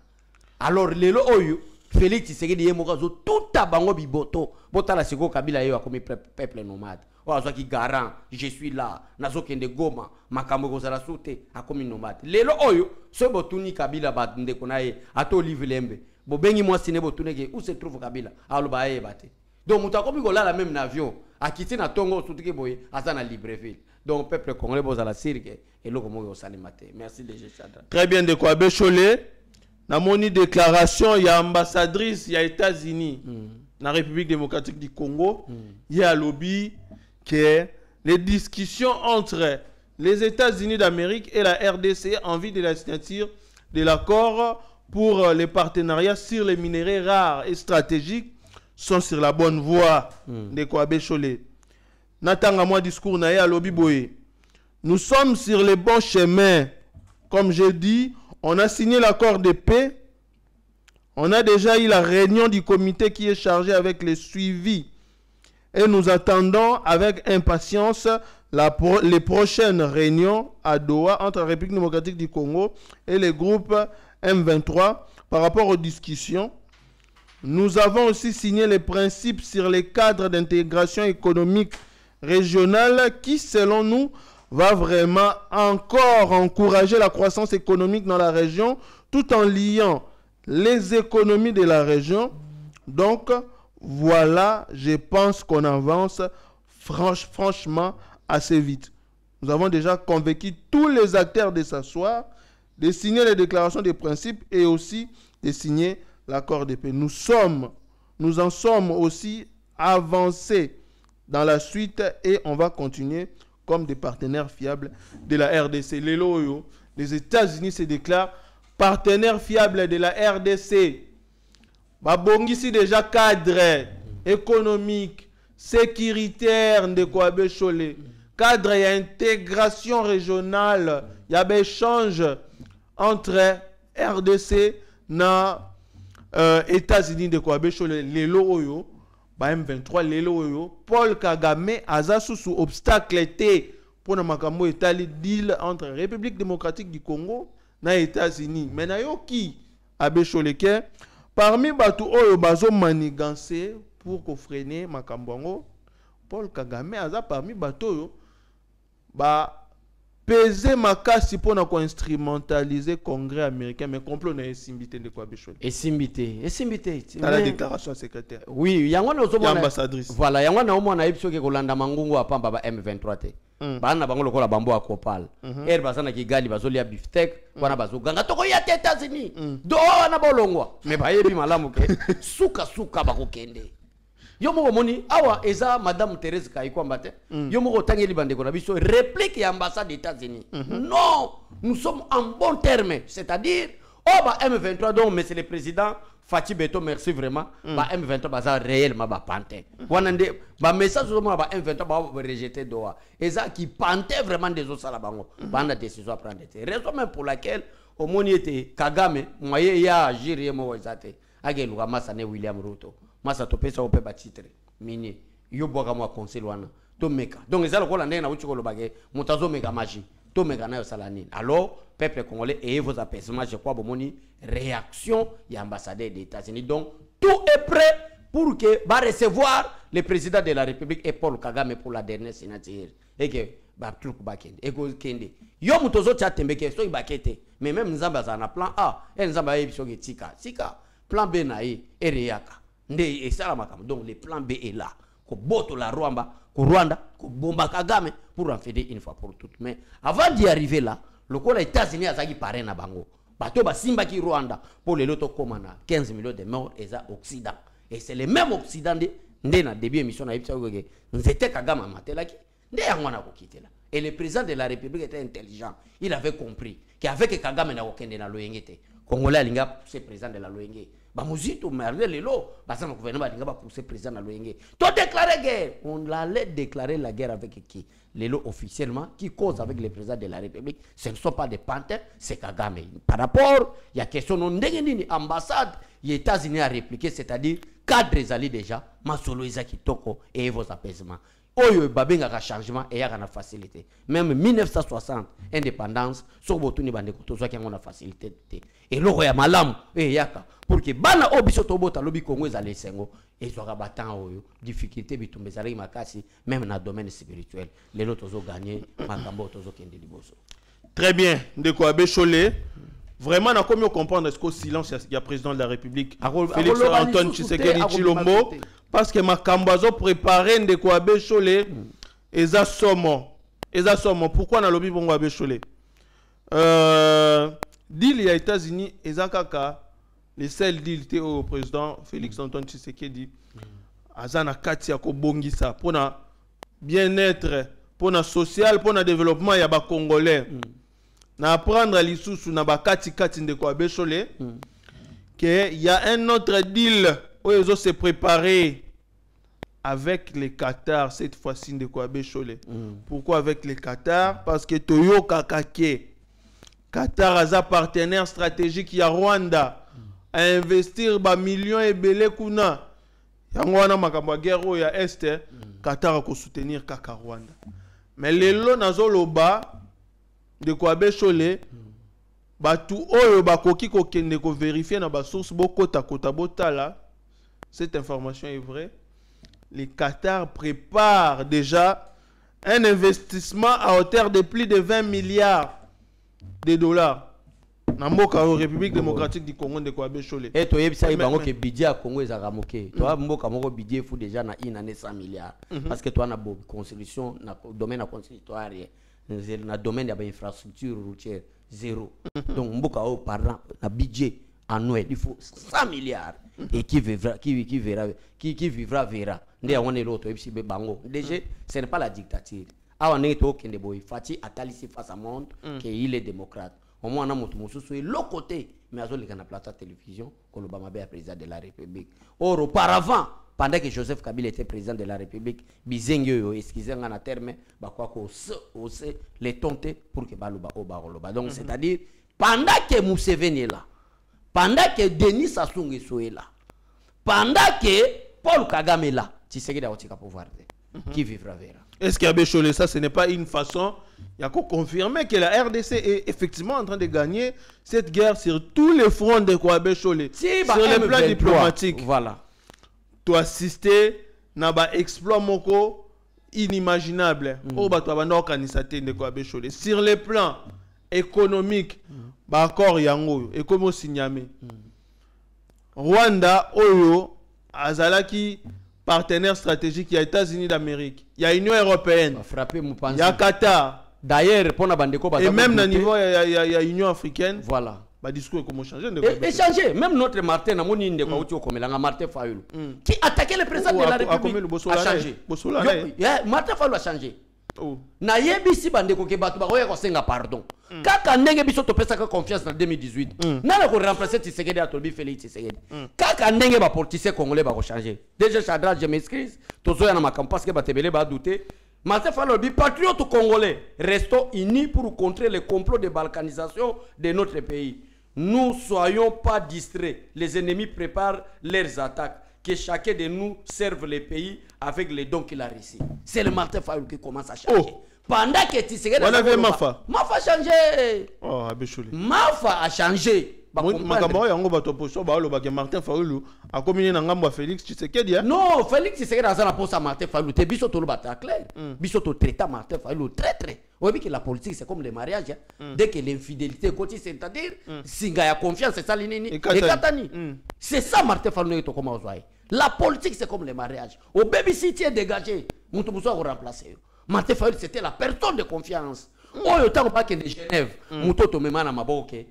Alors lelo oyo Félix Tshisekedi yemokazo tout a bango biboto botala siko Kabila yo akomi peuple nomade. Oazo ki garant, je suis là, nazo kende Goma, makambo kozala soute akomi nomade. Lelo oyo so botuni Kabila ba ndeko naye ato livre lembe. Bobengi moi sine botuneke où se trouve Kabila aloba ye bate. Donc mutakomi ko la même avion akiti na tongo soutike boye azana Libreville. Donc peuple congolais bozala sirke et loko mo salimate. Merci DG Chadra. Très bien de quoi Bécholé. Na moni déclaration ya ambassadrice ya États-Unis na République démocratique du Congo, il y a lobby que les discussions entre les États-Unis d'Amérique et la RDC en vue de la signature de l'accord pour les partenariats sur les minéraux rares et stratégiques sont sur la bonne voie de quoi Bécholé. Natanga moi discours na ya lobby boye. Nous sommes sur le bon chemin. Comme je dis, on a signé l'accord de paix. On a déjà eu la réunion du comité qui est chargé avec le suivi. Et nous attendons avec impatience les prochaines réunions à Doha entre la République démocratique du Congo et les groupes M23 par rapport aux discussions. Nous avons aussi signé les principes sur les cadres d'intégration économique régionale qui, selon nous, va vraiment encore encourager la croissance économique dans la région tout en liant les économies de la région. Donc, voilà, je pense qu'on avance franchement assez vite. Nous avons déjà convaincu tous les acteurs de s'asseoir, de signer les déclarations de principes et aussi de signer l'accord de paix. Nous en sommes aussi avancés dans la suite et on va continuer comme des partenaires fiables de la RDC. Les États-Unis se déclarent partenaires fiables de la RDC. Babongisi déjà cadre économique, sécuritaire de quoi Bécholé. Cadre et intégration régionale. Il y a des échanges entre RDC et États-Unis de quoi Bécholé. Lelo M23 lelo Paul Kagame azasu sous obstacle était pour na makambo etali deal entre République démocratique du Congo na États-Unis. Mais na yo ki abecholeke parmi batu oyo bazo manigancer pour ko freiner makambo ngo Paul Kagame aza parmi batu oyo ba peser makasi pour na ko instrumentaliser Congrès américain mais complot na esimbité de quoi Bécholé. Esimbité. Dans la déclaration secrétaire. Oui, yango na ozo ambassadrice. Voilà, yango na omona ipso ke kolanda mangungu apamba ba M23 te. Bana bango lokola bambo akopal. Bazana kigali bazolia beefsteak, wana bazoganga toko ya États-Unis. Do wana bolongwa. Mais ba yebi malamu ke suka bakokende. Yo moko moni awa eza madame Thérèse Kaiko Mbate. Yo moko tangeli bandeko na biso réplique ya ambassade des États-Unis. Non, nous sommes en bon terme, c'est-à-dire ba M23 donc monsieur le président Fatih Beto merci vraiment ba M23 baza réellement ba panté. Wana nde ba message zo ba M23 ba rejeter Doha. Eza qui panté vraiment des autres sala bango. Banda décision à prendre. Raison même pour laquelle au moni était Kagame moyen ya agir yemo wazate. Ageluka masane William Ruto. Masa topesa ope ba titre mini yo boka mo conseil wana to meka donc ezalo ko landa na uchiko lobage mutazo meka maji to meka na yo salanine. Alors peuple congolais et vos apaisements je crois bomoni réaction ya ambassadeur des États-Unis. Donc tout est prêt pour que va recevoir le président de la République et Paul Kagame pour la dernière signature et que ba truc ba kende et ko kende yo mutozo tya tembeke so ibakete mais même nzamba za na plan A et nzamba yebiso ke tika plan B na e reaka. Donc le plan B est là. Ko boto la Rwanda ko Rwanda, ko bomba Kagame pour en faire une fois pour toutes. Mais avant d'y arriver là, le coup les États-Unis a zaki paré na bango. Bato ba simba ki Rwanda pour les loto komana 15 millions de morts et ça Occident. Et c'est le même Occident de na début émission na yipsa ko nzete Kagame matelaki nde yangwana ko kitela. Et le président de la République était intelligent. Il avait compris qu'avec Kagame na okende na loyengete. Congolais alinga c'est président de la loyenge. Ba muzito merle lelo, ba sama gouvernement alinga ba pousser président na loyenge. To déclarer guerre. On allait déclarer la guerre avec qui? Lelo officiellement qui cause avec le président de la République, ce ne sont pas des panthères, c'est Kagame. Par rapport, il y a question non ndengeni ambassade, les États-Unis a répliqué, c'est-à-dire cadre ezali déjà, masolo ezaki toko et vos apaisements. Oyo babenga ka changement et yaka na facilité. Même 1960 indépendance, so botuni bande ko tozwa ki ngona facilité te. Et loko ya malamu et yaka pour que bana obiso tobota lobi Congo ezali sengo et zo ka batan oyo difficulté bitumbe zali makasi même na domaine spirituel. Les autres ont gagné makambo tozo kende liboso. Très bien, ndeko Abe Cholé. Vraiment, on a comme comprendre est-ce qu'au silence, il y a président de la République, Félix Antoine Tshisekedi Tshilombo, parce que ma cambazo préparé de quoi Abe Cholé, et ça somme. Pourquoi on a lobby pour Abe Cholé? Deal, il y a États-Unis, et ça kaka, les seuls deals étaient au président Félix Antoine Tshisekedi, Azana Katia Kobongisa, pour na bien-être, pour na social, pour na développement, il y a des Congolais. Na apprendre à l'issue na bakati kati de quoi Abe Cholé que il y a un autre deal où ils ont se préparé avec les Qatar cette fois-ci de quoi Abe Cholé. Pourquoi avec les Qatar? Parce que Toyo Kakake Qatar a un partenaire stratégique ya Rwanda à investir ba millions et belé kuna yangwana makambo guerre ya est Qatar a ko soutenir kaka Rwanda. Mais les lo nazoloba de quoi Abe Cholé batu oyo bakoki ko kende ko vérifier na ba source bokota kota botala cette information est vraie. Les Qatar préparent déjà un investissement à hauteur de plus de 20 milliards de dollars na mboka o République démocratique du Congo de quoi Abe Cholé. Et to yebisa ibango ke budget à Congo ezaka moke. To mboka moko budget fou déjà na une année 100 milliards parce que toi na bo construction na domaine na construction na domaine de l'infrastructure routière zéro. Donc mboka o parlant na budget annuel il faut 100 milliards et qui vivra verra. Ndé on est l'autre ebisi be bango. Déjà ce n'est pas la dictature. Ah on est to kende boy Fati Atali face à monde qu'il est démocrate. Au moins on a moto mususu et l'autre côté mais azoli kana plateau télévision ko Obama be président de la République. Or auparavant pendant que Joseph Kabila était président de la République, Bizengyo, excusez-moi en terme, les tontés pour que Balouba Obaloba. Donc, c'est-à-dire, pendant que Museveni est là, pendant que Denis Sassou Nguesso est là, pendant que Paul Kagame est là, tu sais qu'il y a un pouvoir. Qui vivra verra. Est-ce qu'Abe Cholé, ça, ce n'est pas une façon, il y a qu'à confirmer que la RDC est effectivement en train de gagner cette guerre sur tous les fronts de quoi Abe Cholé, sur le plan diplomatique. Voilà. Tu assister na ba exploit moko inimaginable au bato banda organisateur de quoi Abe Cholé sur les plans économiques ba accord yango et comme signamé Rwanda oyo azalaki partenaire stratégique, il y a États-Unis d'Amérique, il y a Union européenne, il y a Qatar. D'ailleurs, pour et même au niveau il y a Union africaine. Voilà. Bah discours comment changer et changer même notre Martin na moni ndeko uti okomelanga Martin Fayulu qui attaquait le président de la République a changé. Martin Fayulu a changé. Na yebisi bandeko ke batu ba ko senga pardon. Kaka ndenge biso to pesa confiance en 2018. Na ko remplacer Tshisekedi Atolbi Félix Tshisekedi. Kaka ndenge ba politicien congolais ba ko changer. Déjà Chadra je m'excuse. Tozo ya na makam parce que ba tebele ba douter. Martin Fayulu patriote congolais restons unis pour contrer les complots de balkanisation de notre pays. Nous soyons pas distraits. Les ennemis préparent leurs attaques. Que chacun de nous serve le pays avec les dons qu'il a reçus. C'est le Martin Fayulu qui commence à changer. Pendant que Tshisekedi Mafa a changé. Oh, Abe Cholé. Mafa a changé. Martin Fayulu a communiqué na ngambo Félix Tshisekedi. Non, Félix Tshisekedi a la poste à Martin Fayulu. Te biso to bata clair. Biso to traiter Martin Fayulu très très. Oui, que la politique c'est comme le mariage. Dès que l'infidélité continue, c'est-à-dire singa ya confiance c'est ça l'inini. C'est ça Martin Fayulu to comment ozoaye. La politique c'est comme le mariage. Au baby city est dégagé. Moutou Moussa a remplacé. Martin Fayulu, c'était la personne de confiance. Oh, autant pas que de Genève, Moutou Tomema na Maboke.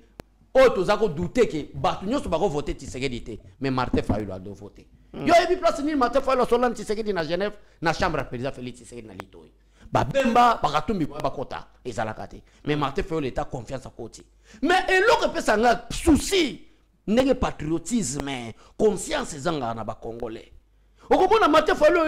Oh, tu as douté que Batunyo va voter Tshisekedi, mais Martin Fayulu a dû voter. Yo a eu place ni Martin Fayulu Solan Tshisekedi na Genève, na chambre président Félix Tshisekedi na Litoyi. Bemba, Bakatumbi, Bakota, et Zalakate. Mais Martin Fayulu est à confiance à côté. Mais et l'autre peut s'en souci, n'est patriotisme, conscience zanga na ba Congolais. Au moment où Martin Fayulu,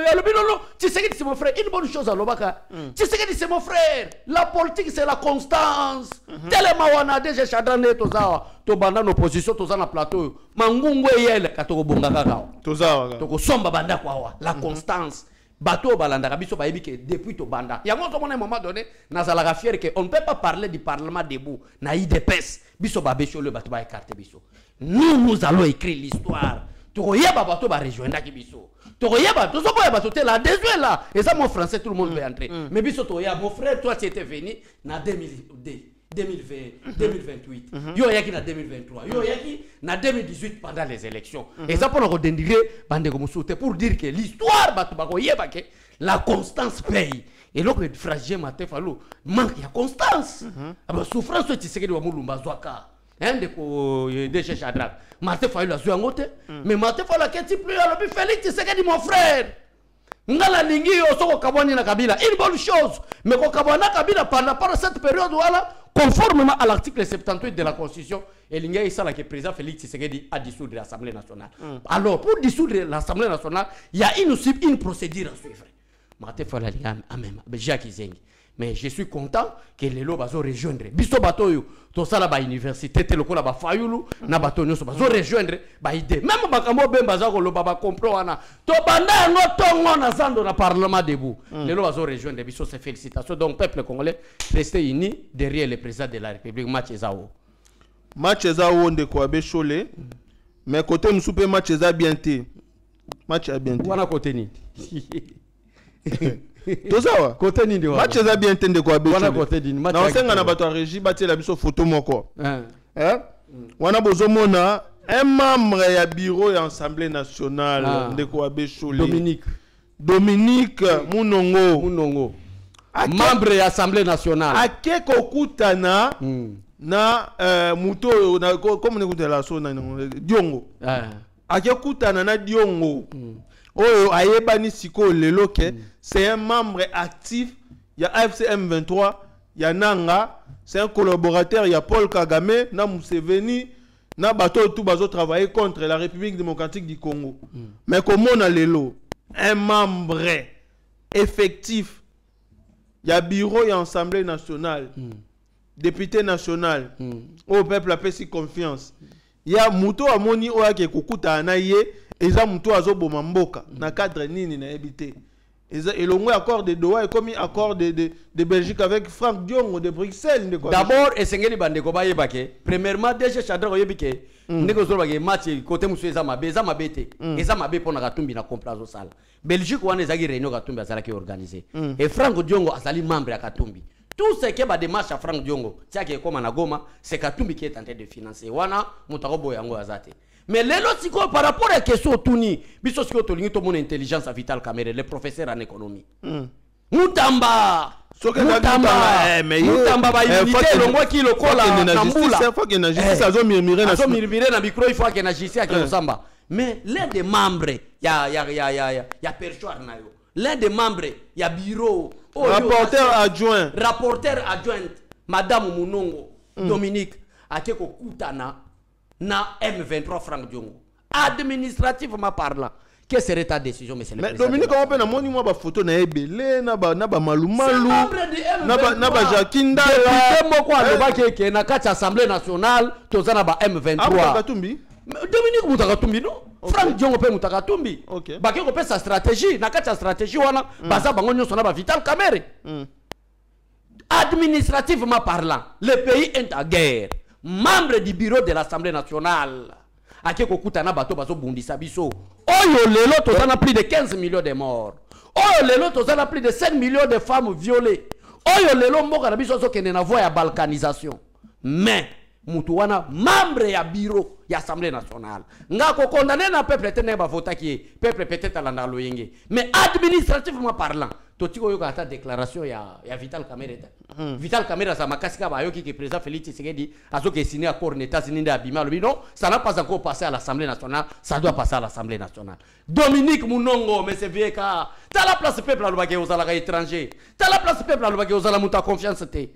Tshisekedi c'est mon frère, une bonne chose à l'Obaka. Tshisekedi c'est mon frère. La politique c'est la constance. Tellement on a déjà chadrné toza, to banda nos positions toza na plateau. Mangungwe yele katoko bonga kakao. Toza. Toko somba banda kwa la constance. Bateau balanda kabiso ba yebike depuis to banda. Il y a un moment donné, nazala fier que on ne peut pas parler du parlement debout. Na IDPS, biso ba becho le bateau ba écarté biso. Nous allons écrire l'histoire. Tokoyeba bateau ba rejoindre kibiso. Tokoyeba, tout ça ba la désuet là. Et ça mon français tout le monde veut entrer. Mais biso toya mon frère toi tu étais venu na 2028. Yo yaki na 2023. Yo yaki na 2018 pendant les élections. Et ça pour nous redénigrer bande comme souté pour dire que l'histoire bateau ba koyeba que la constance paye. Et donc le fragile Martin Fayulu manque de constance. Aba souffrance tu sais que wa mulumba zwaka. Un de DG Chadrak. Martin Fayulu a joué en côté. Mais Martin Fayulu a quitté plus à l'objet Félix Tshisekedi mon frère. Ngala lingi osoko kabwani na Kabila. Une bonne chose. Mais quand kabwana Kabila pendant cette période voilà, conformément à l'article 78 de la Constitution, et l'inga isa la que président Félix Tshisekedi a dissoudre l'Assemblée nationale. Alors pour dissoudre l'Assemblée nationale, il y a une procédure à suivre. Martin Fayulu a même Jacques Zengi. Mais je suis content que les lots bazo rejoindre. Biso batoyo, to sala ba université te lokola ba Fayulu na bato nyoso bazo rejoindre ba idée. Même bakamo ben baza ko lo baba comprend wana. To banda ngo tongo na zando na parlement debout. Les lots bazo rejoindre biso c'est félicitations. Donc peuple congolais, restez unis derrière le président de la République Match Ezao. Match Ezao de ko abechole. Mais côté msoupe match Eza bien té. Match a bien té. Wana côté ni. Tozawa côté ni wana. Match Eza bien té de ko abechole. Wana côté ni. Na osenga na bato régie batie la biso photo moko. Wana bozomona un membre ya bureau ya Assemblée nationale de ko abechole. Dominique Munongo. Membre ya Assemblée nationale. Akeko kutana na muto na comme ne kutela so na Diongo. Akekutana na Diongo. Oyo ayebani siko lelo ke c'est un membre actif ya AFC M23 ya Nanga, c'est un collaborateur ya Paul Kagame na Museveni na bato tout bazo travailler contre la République démocratique du Congo. Mais comment on a lelo un membre effectif ya bureau ya Assemblée nationale. Député national au peuple a pesi confiance. Il y a muto amoni oya ke kukuta na ye eza muto azoboma mboka na cadre nini na ebité. Eza elongo accord de Doha et comme accord de Belgique avec Franck Diongo de Bruxelles. D'abord esengeli bande ko baye bake. Premièrement déjà Chadra yebike ndeko zo bake match côté musu eza mabete. Eza mabe pona katumbi na complazo sala. Belgique wana ezaki réunion katumbi azala ki organiser. Et Franck Diongo azali membre ya katumbi. Tout ce qui est démarche à Franck Diongo, c'est qui est comme Anagoma, c'est Katumbi qui est en train de financer. Wana, Moutarobo Yango Azate. Mais les lots, par rapport à la question Touni, biso siko tolingi to mon intelligence à Vital Kamere, le professeur en économie. Moutamba Moutamba ba unité longwa ki lokola na mbula. Il faut que na justice azo murmurer na micro, il faut que na justice à Osamba. Mais l'un des membres, ya perchoir na yo. L'un des membres, il y a bureau. Rapporteur adjoint, Madame Munongo, Dominique, Akeko Koutana, na M23 Franck Diongo. Administrativement parlant, quelle serait ta décision, monsieur le président? Dominique, on peut na moni moi ba photo na ebele, na ba malumalu, na ba Jakinda. Député moko aloba ke na kati Assemblée nationale, tozana ba M23. Dominique Moutakatumbi non? Franck Diongo pe Moutakatumbi. Bakeko pe sa stratégie, na kati sa stratégie wana, baza bango nyonso na ba Vital Kamere. Administrativement parlant, le pays est en guerre. Membre du bureau de l'Assemblée nationale. Akeko kutana bato bazo bundisa biso. Oyo lelo tozana plus de 15 millions de morts. Oyo lelo tozana plus de 5 millions de femmes violées. Oyo lelo mboka na biso zo kende na voie ya balkanisation. Mais mutu wana membre ya bureau ya Assemblée nationale nga ko condamner na peuple tene ba vota qui peuple peut-être alanda loyenge mais administrativement parlant totiko yo ka ta déclaration ya Vital Kamerhe Vital Kamerhe sa makasika ba yo ki président Félix Tshisekedi azoke signé accord États-Unis d'Abima le non ça n'a pas encore passé à l'Assemblée nationale ça doit passer à l'Assemblée nationale Dominique Munongo mais c'est vieux ka ta la place peuple alobake ozala étranger ta la place peuple alobake ozala muta confiance te.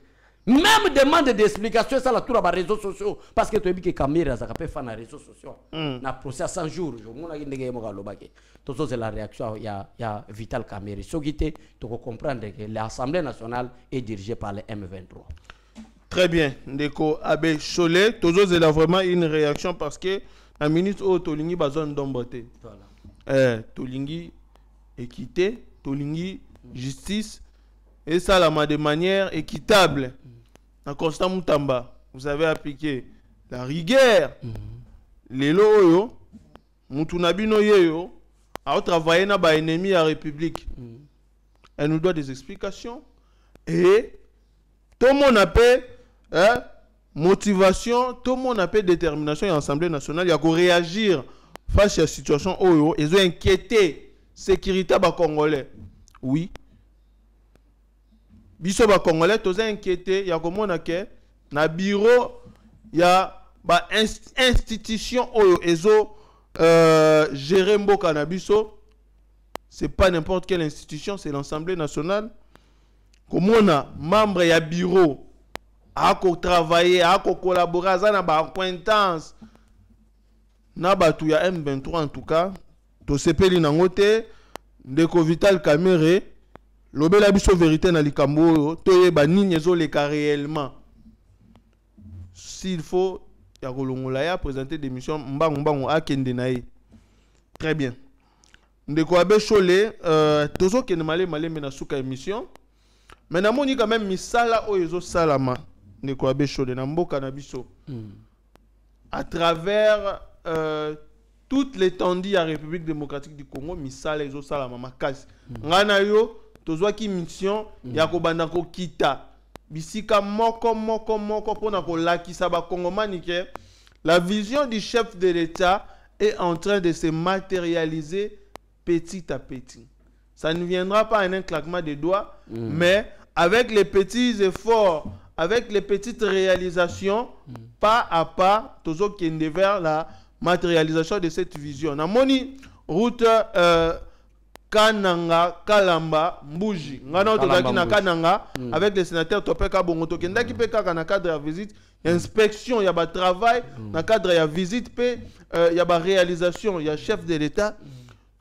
Même demande d'explication ça la tour à réseaux sociaux parce que tu as vu que caméra ça peut faire dans les réseaux sociaux na procès à 100 jours je mon ndenge mo galobake tout c'est la réaction il y a Vital Kamerhe ce qui tu comprendre que l'Assemblée nationale est dirigée par le M23. Très bien ndeko Abbé Cholé toujours c'est là vraiment une réaction parce que la minute où tolingi bazone domboté voilà tolingi équité tolingi justice et ça de manière équitable. En Constant Moutamba, vous avez appliqué la rigueur. Les loyo, Moutounabino yeyo, a travaillé dans ba ennemi à la République. Elle nous doit des explications. Et tout le monde a fait motivation, tout le monde a fait détermination et l'Assemblée nationale. Il y a qu'à réagir face à la situation oyo. Ils ont inquiété la sécurité des Congolais. Oui. Biso ba Congolais tous inquiétés ya komona ke na bureau ya ba institution oyo ezo gérer mboka na biso c'est pas n'importe quelle institution c'est l'Assemblée nationale komona membre ya bureau a ko travailler a ko collaborer za na ba acquaintance na batu ya M23 en tout cas to sepeli na ngote ndeko Vital Kamerhe lobela biso vérité na likambo toye ba nini ezoleka réellement s'il faut ya kolongola ya présenter des missions mbango akende nae très bien ndeko Abbé Cholé tozo kende malé na suka émission mais na moni quand même misala o ezo salama ndeko Abbé Cholé na mboka na biso à travers toute l'étendue de la République démocratique du Congo misala ezo salama makasi ngana yo tozwa ki mission ya kobanda ko kita bisika moko pona ko lakisa ba kongomani ke la vision du chef de l'État est en train de se matérialiser petit à petit. Ça ne viendra pas en un claquement de doigts, mais avec les petits efforts, avec les petites réalisations, pas à pas, tozo kende vers la matérialisation de cette vision. Na moni route Kananga, Kalamba, Mbouji. Ngana tozaki na Kananga avec les sénateurs Topeka Bongoto kendaki peka kana cadre ya visite, inspection, ya ba travail, na cadre ya visite pe ya ba réalisation, ya chef de l'État.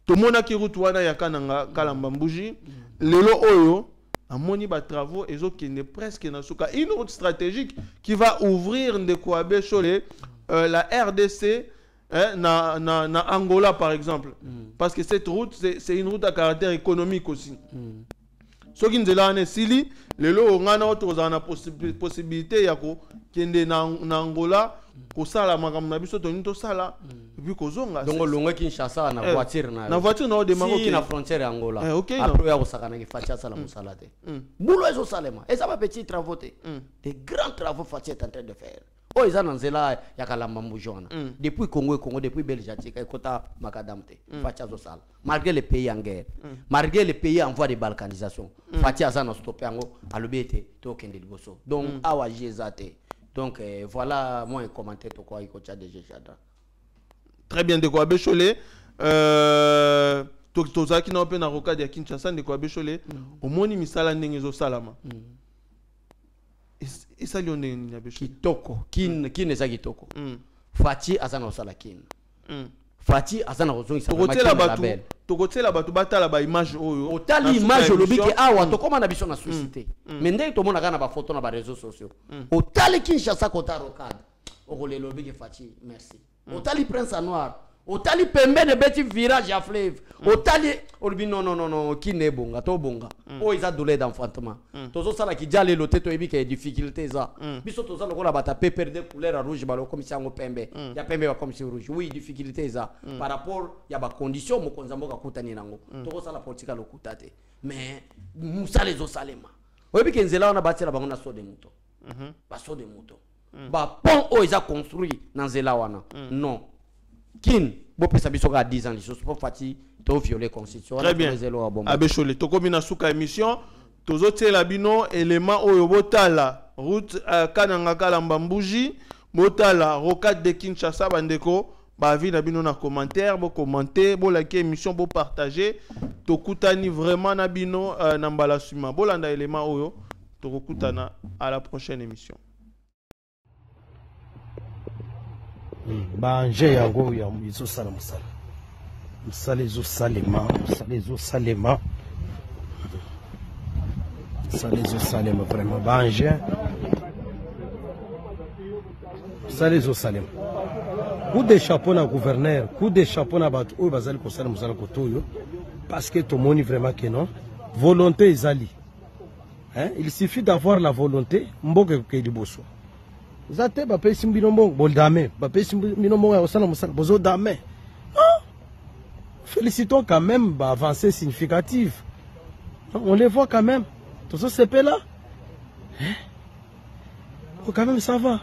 Tomona ki route wana ya Kananga, Kalamba, Mbouji. Lelo oyo amoni ba travaux ezokende presque na suka une route stratégique qui va ouvrir ndeko Abbé Cholé la RDC na Angola par exemple parce que cette route c'est une route à caractère économique aussi ce qui nous est là en Sili lelo ngana otoza na possibilité ya ko kende na Angola ko sala makambo na biso to sala et puis ko zonga donc longa Kinshasa na voiture na démarrer si na frontière Angola okay, après ya ko sakana ki fatia sala musala te boulot ezo salema et ça va petit travaux te des grands travaux fatia est en train de faire. Oh, ils ont nzela ya kalamba mbujona depuis Congo depuis Belgique kota makadamte fatia zo sala malgré les pays en guerre malgré les pays en voie de balkanisation fatia ça na stopé ngo alobete to kende liboso donc awa jezate donc voilà moi un commentaire to quoi iko cha DG Chadra. Très bien ndeko Abbé Cholé tozaki na open na rokade ya Kinshasa ndeko Abbé Cholé omoni misala ndenge zo salama et ça lui ni Abbé Cholé kitoko kin eza kitoko Fati azana osala kin Fati azana ozongisa tokotela batu batala ba image oyo otali image olobiki awa tokoma na biso na société mais ndenge tomona kana ba photo na ba réseaux sociaux otali Kinshasa kota rokade okolelo lobiki Fati merci otali Prince Noir otali pembe de beti virage à fleuve otali olobi non kine bonga to bonga o isa douleur d'enfantement tozo sala ki jale loté to ebi ke difficulté za biso toza lokola bata pe perdre couleur rouge ba lo komisa ngo pembe ya pembe ba komisa rouge oui difficulté za par rapport ya ba condition mo konza mboka kutani nango tozo sala politique lokutate mais musale zo salema o ebi ke nzela ona batela bango na so de moto ba so de moto ba pont o ils a construit dans Zelawana. Non. Kin bo pesa biso ka 10 ans les choses pour fati to violer constitution. Très bien. Abechole to komi na suka émission tozo tela bino élément oyo botala route kananga kala mbambuji botala rocade de Kinshasa bandeko ba vi na bino na commentaire bo commenter bo like émission bo partager to kutani vraiment na bino na mbala suma bolanda élément oyo to kutana à la prochaine émission. Banje yango ya izo sala musala musala izo salema vraiment banje musala izo salema coup de chapeau na gouverneur coup de chapeau na bato oyo bazali kosala musala kotoyo parce que tout monde vraiment que non volonté ezali hein il suffit d'avoir la volonté mboke ke liboso Zate ba pesi mbino mbongo boldame ba pesi mbino mbongo ya osala musala bozo dame. Félicitons quand même ba avancée significative. On les voit quand même. Tout ça c'est là. Oh, quand même ça va.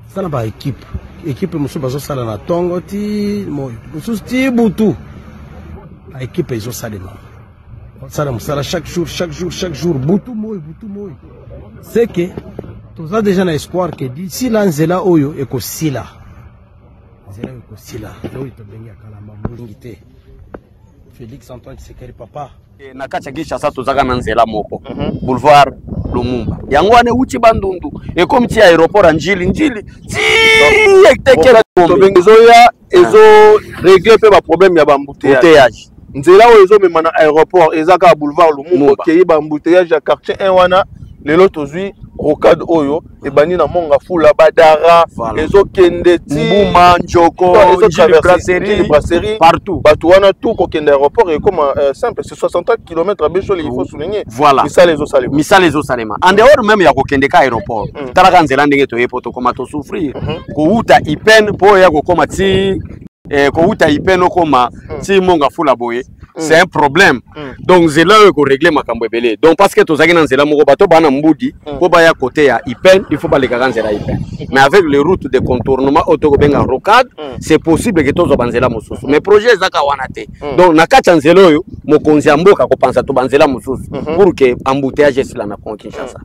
Ça n'a pas équipe. Équipe musu bazo sala na tongo ti moyo musu ti butu a équipe izo salema sala musala chaque jour butu moyo c'est que tous a déjà na espoir que d'ici là nzela oyo ekosila lo ito benga kala mbongite Félix Antoine Tshisekedi papa na kati ya Kinshasa tozaka na nzela moko boulevard Lumumba yango ane uchi bandundu e comme ti aéroport njili ti tekela to bengezoya ezo régler pe ba problème ya ba embouteillage nzela o ezo mema na aéroport ezaka boulevard Lumumba ke ba embouteillage ya quartier 1 wana lelo tozui rocade oyo e bani na monga fula badara ezo kende ti mbuma njoko brasserie partout batu wana tout ko kende aéroport et comme simple c'est 60 km à Béchol il faut souligner voilà misala ezo salema en dehors même ya ko kende ka aéroport talaka nzela ndenge to yepo to koma to souffrir ko uta ipen po ya ko koma ti ko uta ipen okoma ti monga fula boye c'est un problème donc zela ko régler makambo ebele donc parce que tozaki na nzela moko bato bana mbudi ko baya côté ya ipen il faut baleka nzela ipen mais avec les routes de contournement auto ko benga rocade c'est possible que tozo banzela mosusu mais projet zaka wana te donc na kati nzela oyo mokonzi ya mboka ko pensa to banzela mosusu pour que embouteillage sila na Kinshasa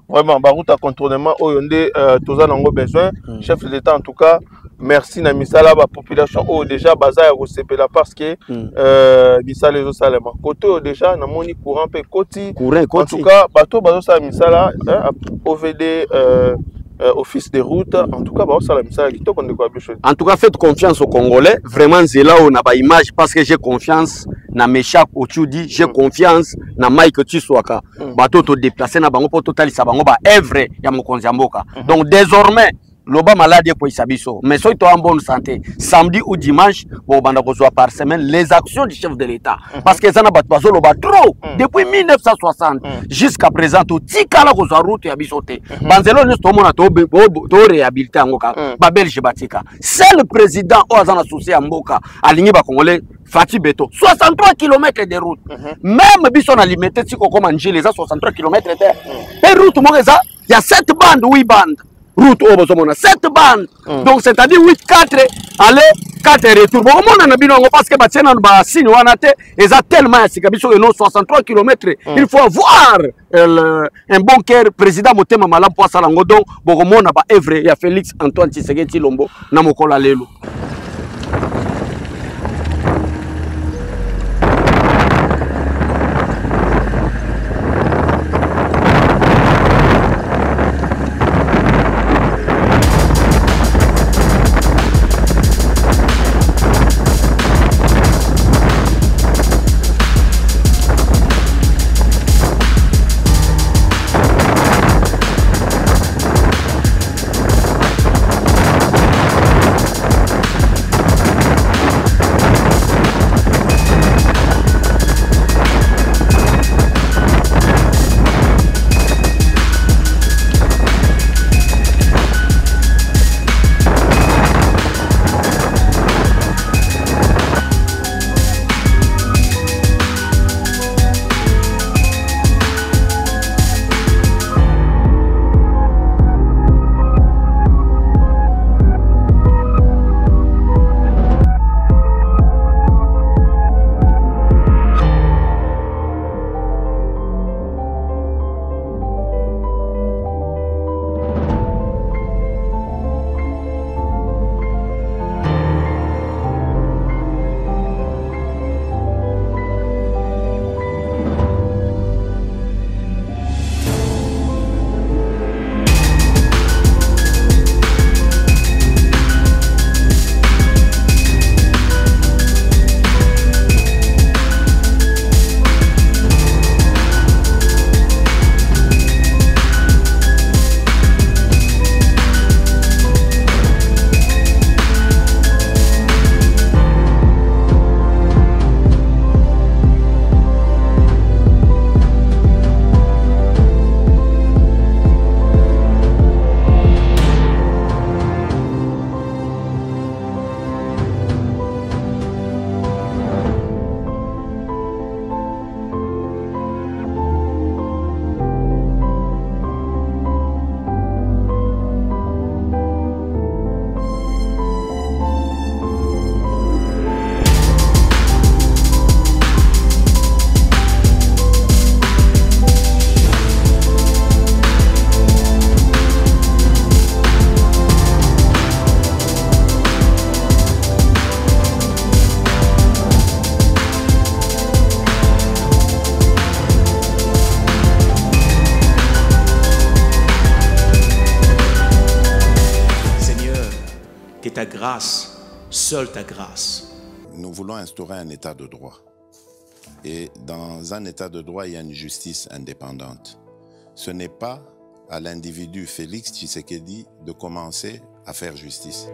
vraiment ba route à contournement oyo nde toza nango besoin chef de l'état en tout cas merci na misala ba population o déjà baza ya kosepela parce que misala ezo salema côté déjà na moni courant pe koti en tout cas bato bazo sa misala OVD office de route en tout cas bazo sala misala kitoko ndeko abisho en tout cas faites confiance aux Congolais vraiment zela o na ba image parce que j'ai confiance na Meshak Ochudi j'ai confiance na Mike Tshikwaka bato to déplacer na bango po totalisa bango ba œuvre ya mokonzi ya mboka donc désormais loba malade ko isabiso mais soy to en bonne santé samedi ou dimanche bo banda ko zoa par semaine les actions du chef de l'état parce que ça na bato bazo loba trop depuis 1960 jusqu'à présent to tikala ko zoa route ya bisote banzelo ne sto mona to réhabiliter ngoka ba belge batika c'est le président o azana souci ya mboka alingi ba congolais Fati Beto 63 km de route même biso na limité tiko comme njile za 63 km de route mo za il y a 7 bandes 8 bandes route au besoin 7 bandes donc c'est-à-dire 8 4 aller 4 retour bon on a bino parce que ba tiena ba signe wana te eza tellement asika biso no 63 km il faut avoir un bon cœur président Motema Malam pour ça lango donc bon on a ba œuvre ya Félix Antoine Tshisekedi Tshilombo na mokola lelo ta grâce, seule ta grâce. Nous voulons instaurer un état de droit. Et dans un état de droit, il y a une justice indépendante. Ce n'est pas à l'individu Félix Tshisekedi de commencer à faire justice.